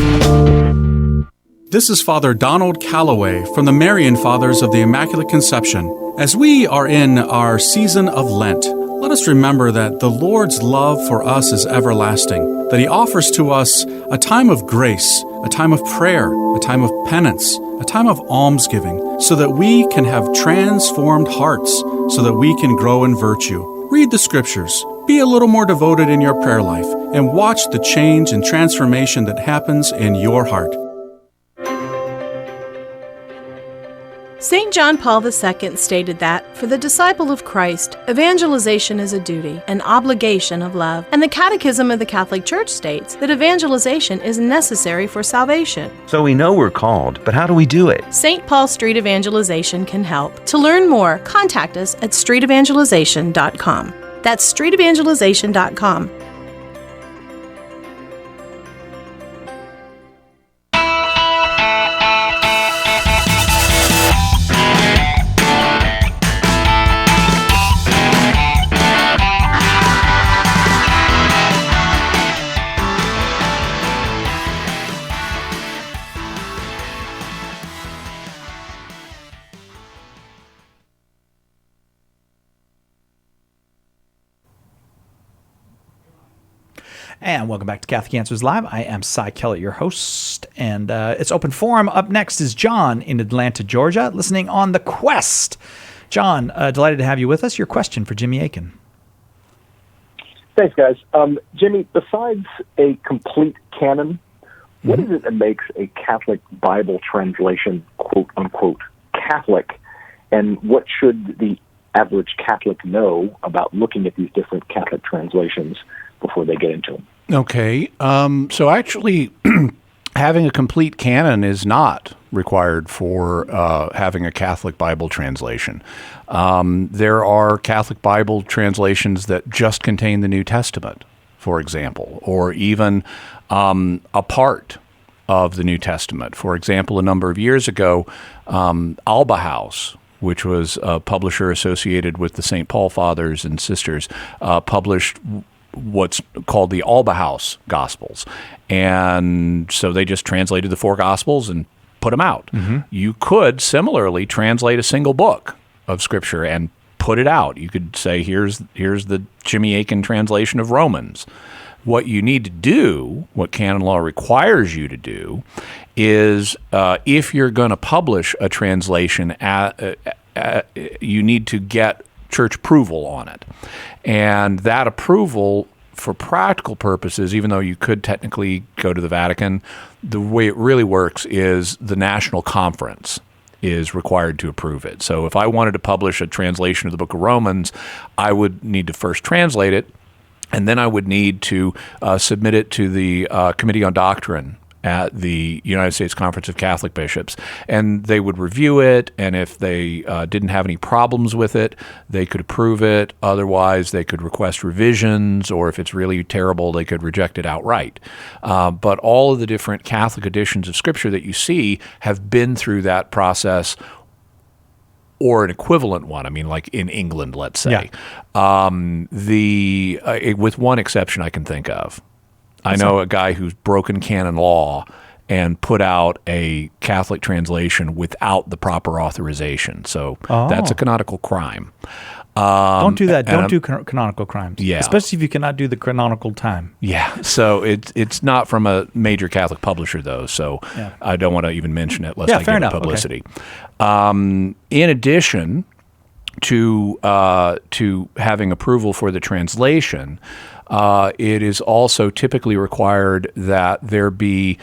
This is Father Donald Calloway from the Marian Fathers of the Immaculate Conception. As we are in our season of Lent, let us remember that the Lord's love for us is everlasting, that he offers to us a time of grace, a time of prayer, a time of penance, a time of almsgiving, so that we can have transformed hearts, so that we can grow in virtue. Read the scriptures, be a little more devoted in your prayer life, and watch the change and transformation that happens in your heart. St. John Paul II stated that, for the disciple of Christ, evangelization is a duty, an obligation of love, and the Catechism of the Catholic Church states that evangelization is necessary for salvation. So we know we're called, but how do we do it? St. Paul Street Evangelization can help. To learn more, contact us at streetevangelization.com. That's streetevangelization.com. And welcome back to Catholic Answers Live. I am Cy Kellett, your host, and it's open forum. Up next is John in Atlanta, Georgia, listening on The Quest. John, delighted to have you with us. Your question for Jimmy Akin. Thanks, guys. Jimmy, besides a complete canon, what is it that makes a Catholic Bible translation, quote unquote, Catholic? And what should the average Catholic know about looking at these different Catholic translations before they get into them? Okay. So actually, having a complete canon is not required for having a Catholic Bible translation. There are Catholic Bible translations that just contain the New Testament, for example, or even a part of the New Testament. For example, a number of years ago, Alba House, which was a publisher associated with the St. Paul Fathers and Sisters, published what's called the Alba House Gospels. And so they just translated the 4 Gospels and put them out. Mm-hmm. You could similarly translate a single book of Scripture and put it out. You could say, here's the Jimmy Akin translation of Romans. What you need to do, what canon law requires you to do, is if you're going to publish a translation, you need to get church approval on it. And that approval, for practical purposes, even though you could technically go to the Vatican, the way it really works is the National Conference is required to approve it. So if I wanted to publish a translation of the Book of Romans, I would need to first translate it, and then I would need to submit it to the Committee on Doctrine at the United States Conference of Catholic Bishops, and they would review it, and if they didn't have any problems with it, they could approve it. Otherwise, they could request revisions, or if it's really terrible, they could reject it outright. But all of the different Catholic editions of Scripture that you see have been through that process, or an equivalent one. I mean, like in England, let's say. Yeah. With one exception I can think of. I know a guy who's broken canon law and put out a Catholic translation without the proper authorization. So that's a canonical crime. Don't do that. Don't do canonical crimes. Yeah. Especially if you cannot do the canonical time. Yeah. So it's not from a major Catholic publisher, though. So I don't want to even mention it lest I give it publicity. Okay. In addition to having approval for the translation, it is also typically required that there be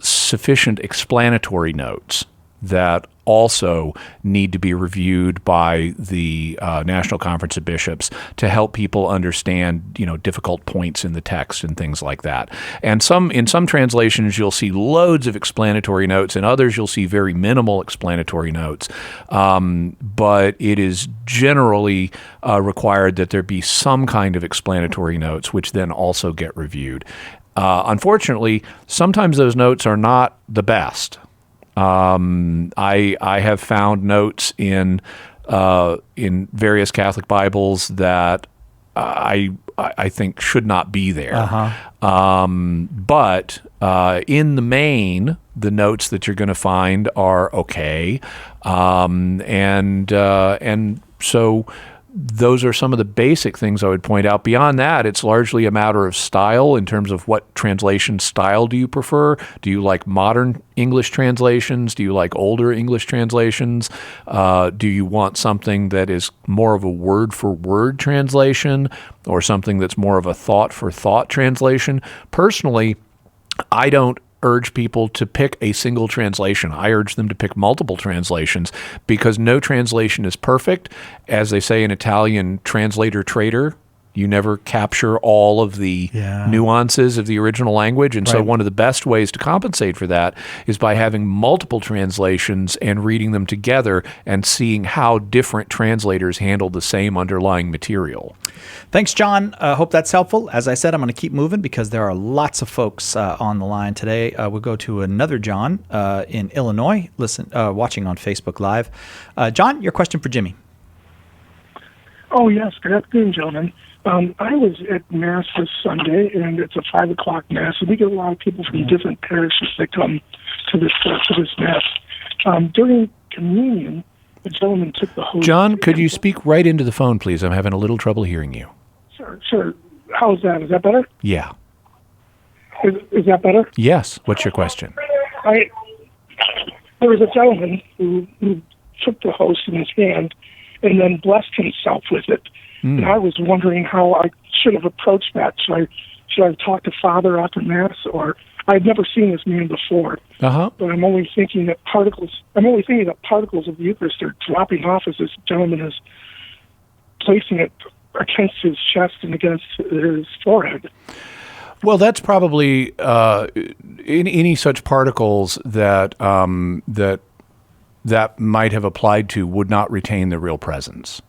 sufficient explanatory notes that also need to be reviewed by the National Conference of Bishops to help people understand, difficult points in the text and things like that. And in some translations, you'll see loads of explanatory notes. In others, you'll see very minimal explanatory notes. But it is generally required that there be some kind of explanatory notes, which then also get reviewed. Unfortunately, sometimes those notes are not the best. I have found notes in various Catholic Bibles that I think should not be there. But in the main, the notes that you're going to find are okay, and so those are some of the basic things I would point out. Beyond that, it's largely a matter of style in terms of what translation style do you prefer. Do you like modern English translations? Do you like older English translations? Do you want something that is more of a word-for-word translation or something that's more of a thought-for-thought translation? Personally, I don't urge people to pick a single translation. I urge them to pick multiple translations because no translation is perfect. As they say in Italian, translator traitor. You never capture all of the nuances of the original language. And so one of the best ways to compensate for that is by having multiple translations and reading them together and seeing how different translators handle the same underlying material. Thanks, John. Hope that's helpful. As I said, I'm going to keep moving because there are lots of folks on the line today. We'll go to another John in Illinois, watching on Facebook Live. John, your question for Jimmy. Oh, yes. Good afternoon, gentlemen. I was at Mass this Sunday, and it's a 5 o'clock Mass, and we get a lot of people from different parishes that come to this Mass. During communion, the gentleman took the Holy John, could you speak right into the phone, please? I'm having a little trouble hearing you. Sure. How is that? Is that better? Yeah. Is that better? Yes. What's your question? There was a gentleman who took the host in his hand and then blessed himself with it. And I was wondering how I should have approached that. Should I talk to Father after Mass, or I'd never seen this man before. But I'm only thinking that particles of the Eucharist are dropping off as this gentleman is placing it against his chest and against his forehead. Well, that's probably any such particles that that might have applied to would not retain the real presence.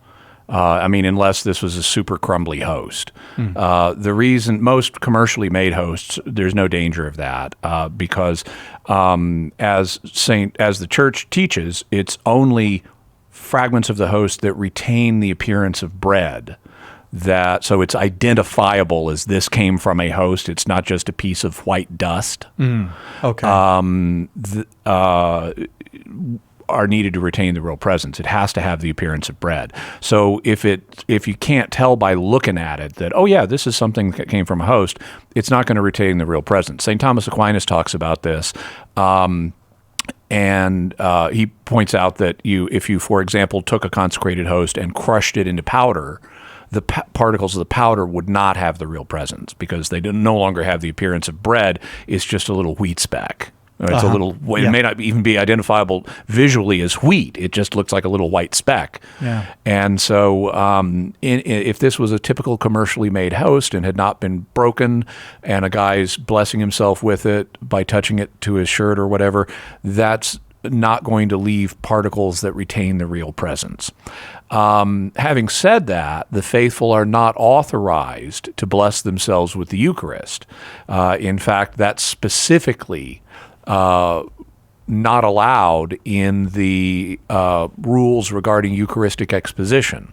I mean, unless this was a super crumbly host. The reason most commercially made hosts, there's no danger of that because as the Church teaches, it's only fragments of the host that retain the appearance of bread. So it's identifiable as this came from a host. It's not just a piece of white dust. Okay. Are needed to retain the real presence. It has to have the appearance of bread. So if you can't tell by looking at it that, oh yeah, this is something that came from a host, it's not going to retain the real presence. St. Thomas Aquinas talks about this. And he points out that if you, for example, took a consecrated host and crushed it into powder, the particles of the powder would not have the real presence because they no longer have the appearance of bread. It's just a little wheat speck. It's a little. It may not even be identifiable visually as wheat. It just looks like a little white speck. Yeah. And so, if this was a typical commercially made host and had not been broken, and a guy's blessing himself with it by touching it to his shirt or whatever, that's not going to leave particles that retain the real presence. Having said that, the faithful are not authorized to bless themselves with the Eucharist. In fact, that's specifically not allowed in the rules regarding Eucharistic exposition.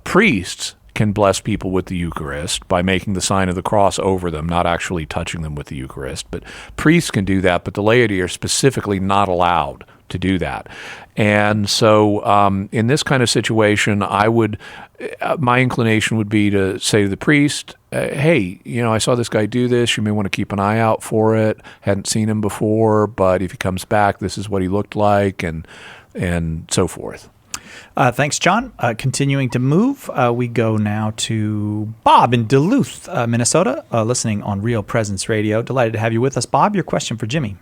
Priests can bless people with the Eucharist by making the sign of the cross over them, not actually touching them with the Eucharist. But priests can do that, but the laity are specifically not allowed to do that. And so in this kind of situation, my inclination would be to say to the priest, hey, I saw this guy do this. You may want to keep an eye out for it. Hadn't seen him before, but if he comes back, this is what he looked like, and so forth. Thanks, John. Continuing to move, we go now to Bob in Duluth, Minnesota, listening on Real Presence Radio. Delighted to have you with us. Bob, your question for Jimmy.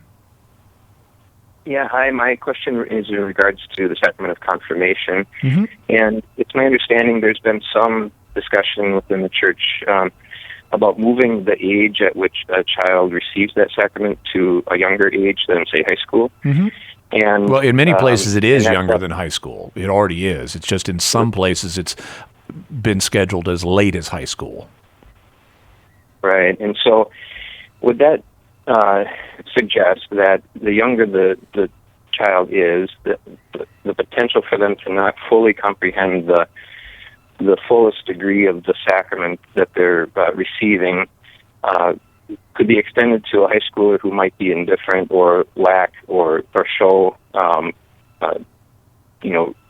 Yeah, hi. My question is in regards to the sacrament of confirmation. Mm-hmm. And it's my understanding there's been some discussion within the Church about moving the age at which a child receives that sacrament to a younger age than, say, high school. Mm-hmm. And well, in many places it is younger than high school. It already is. It's just in some places it's been scheduled as late as high school. Right. And so would that suggest that the younger the child is, the potential for them to not fully comprehend the fullest degree of the sacrament that they're receiving could be extended to a high schooler who might be indifferent or lack or show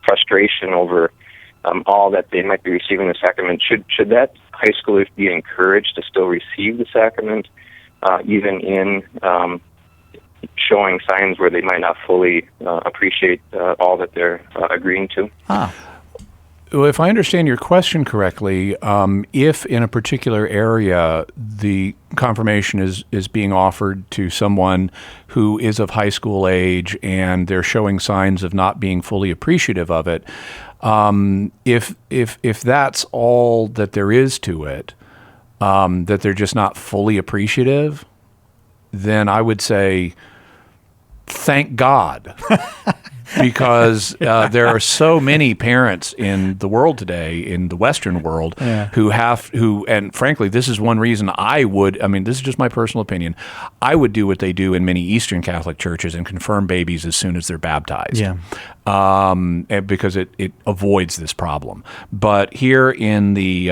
frustration over all that they might be receiving the sacrament. Should that high schoolers be encouraged to still receive the sacrament, even in showing signs where they might not fully appreciate all that they're agreeing to? Well, if I understand your question correctly, if in a particular area the confirmation is being offered to someone who is of high school age and they're showing signs of not being fully appreciative of it, if that's all that there is to it, that they're just not fully appreciative, then I would say, thank God. Because there are so many parents in the world today, in the Western world, who and frankly, this is one reason this is just my personal opinion, I would do what they do in many Eastern Catholic churches and confirm babies as soon as they're baptized. Yeah. Because it avoids this problem. But here in the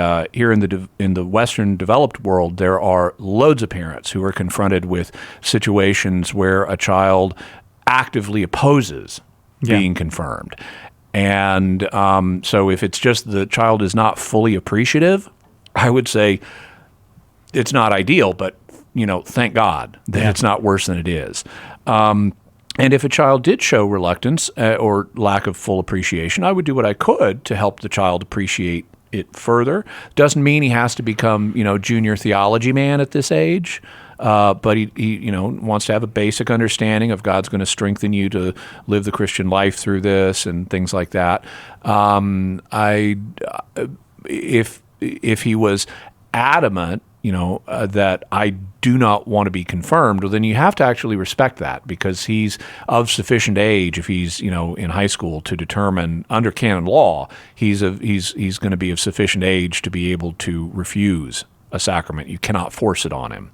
Western developed world, there are loads of parents who are confronted with situations where a child actively opposes being confirmed. And so if it's just the child is not fully appreciative, I would say it's not ideal, but thank God that it's not worse than it is. And if a child did show reluctance or lack of full appreciation, I would do what I could to help the child appreciate it further. Doesn't mean he has to become, junior theology man at this age, but he wants to have a basic understanding of God's going to strengthen you to live the Christian life through this and things like that. If he was adamant, that I do not want to be confirmed, well, then you have to actually respect that, because he's of sufficient age, if he's, in high school, to determine under canon law, he's going to be of sufficient age to be able to refuse a sacrament. You cannot force it on him.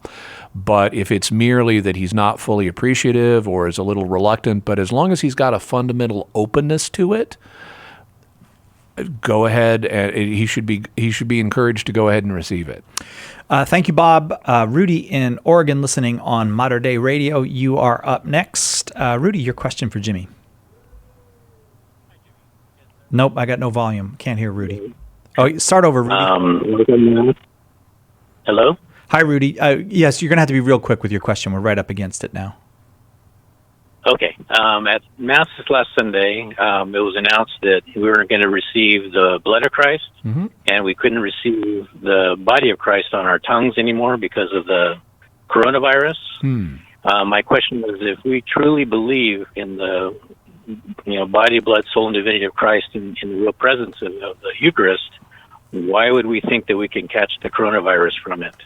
But if it's merely that he's not fully appreciative or is a little reluctant, but as long as he's got a fundamental openness to it, go ahead, and he should be encouraged to go ahead and receive it. Thank you, Bob. Rudy in Oregon, listening on Mater Dei Radio. You are up next. Rudy, your question for Jimmy. Nope, I got no volume. Can't hear Rudy. Oh, start over, Rudy. Hello? Hi, Rudy. Yes, you're going to have to be real quick with your question. We're right up against it now. Okay. At Mass this last Sunday, it was announced that we were going to receive the blood of Christ, and we couldn't receive the body of Christ on our tongues anymore because of the coronavirus. My question is, if we truly believe in the body, blood, soul, and divinity of Christ in the real presence of the Eucharist, why would we think that we can catch the coronavirus from it?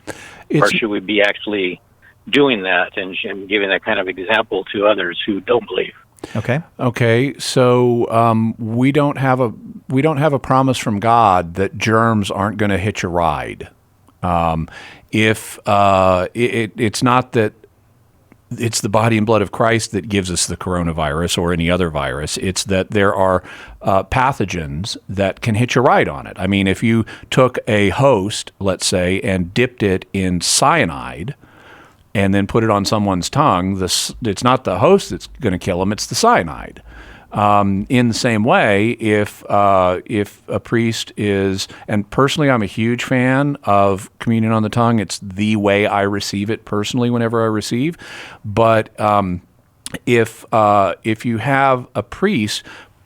Or should we be actually doing that and giving that kind of example to others who don't believe? Okay. So we don't have a promise from God that germs aren't going to hitch a ride. It's not that it's the body and blood of Christ that gives us the coronavirus or any other virus. It's that there are pathogens that can hitch a ride on it. I mean, if you took a host, let's say, and dipped it in cyanide and then put it on someone's tongue, it's not the host that's going to kill them, it's the cyanide. In the same way, if a priest is, and personally I'm a huge fan of communion on the tongue, it's the way I receive it personally whenever I receive, but if you have a priest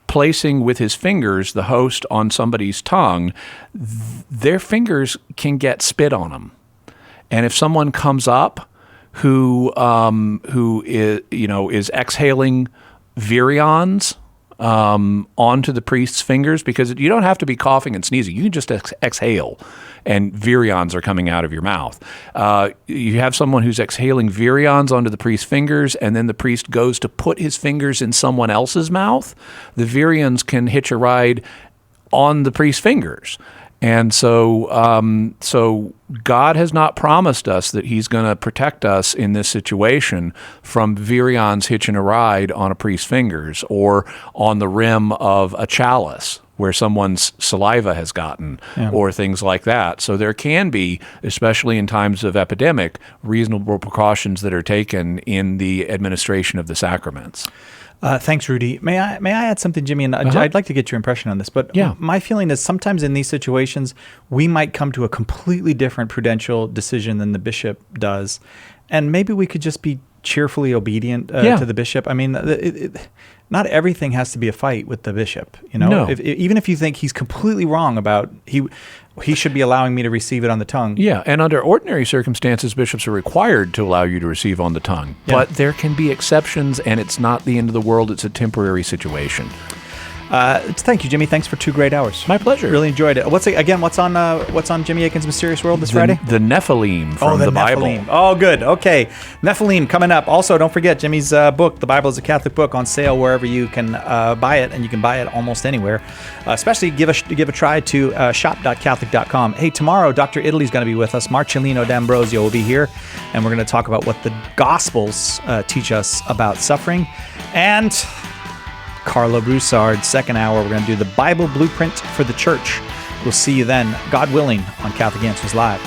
placing with his fingers the host on somebody's tongue, their fingers can get spit on them. And if someone comes up who is exhaling virions onto the priest's fingers, because you don't have to be coughing and sneezing. You can just exhale, and virions are coming out of your mouth. You have someone who's exhaling virions onto the priest's fingers, and then the priest goes to put his fingers in someone else's mouth. The virions can hitch a ride on the priest's fingers. And so God has not promised us that he's going to protect us in this situation from virions hitching a ride on a priest's fingers or on the rim of a chalice where someone's saliva has gotten, or things like that. So there can be, especially in times of epidemic, reasonable precautions that are taken in the administration of the sacraments. Thanks, Rudy. May I add something, Jimmy? And I'd like to get your impression on this. But my feeling is sometimes in these situations, we might come to a completely different prudential decision than the bishop does. And maybe we could just be cheerfully obedient to the bishop. I mean, not everything has to be a fight with the bishop. No. Even if you think he's completely wrong about he should be allowing me to receive it on the tongue. Yeah, and under ordinary circumstances, bishops are required to allow you to receive on the tongue. Yeah. But there can be exceptions, and it's not the end of the world. It's a temporary situation. Thank you, Jimmy. Thanks for 2 great hours. My pleasure. Really enjoyed it. What's on Jimmy Akin's Mysterious World this Friday? The Nephilim from the Bible. Nephilim. Oh, good. Okay. Nephilim coming up. Also, don't forget Jimmy's book, The Bible is a Catholic Book, on sale wherever you can buy it, and you can buy it almost anywhere. Especially give a try to shop.catholic.com. Hey, tomorrow, Dr. Italy's going to be with us. Marcellino D'Ambrosio will be here, and we're going to talk about what the Gospels teach us about suffering. And Carla Broussard, second hour. We're going to do the Bible Blueprint for the Church. We'll see you then, God willing, on Catholic Answers Live.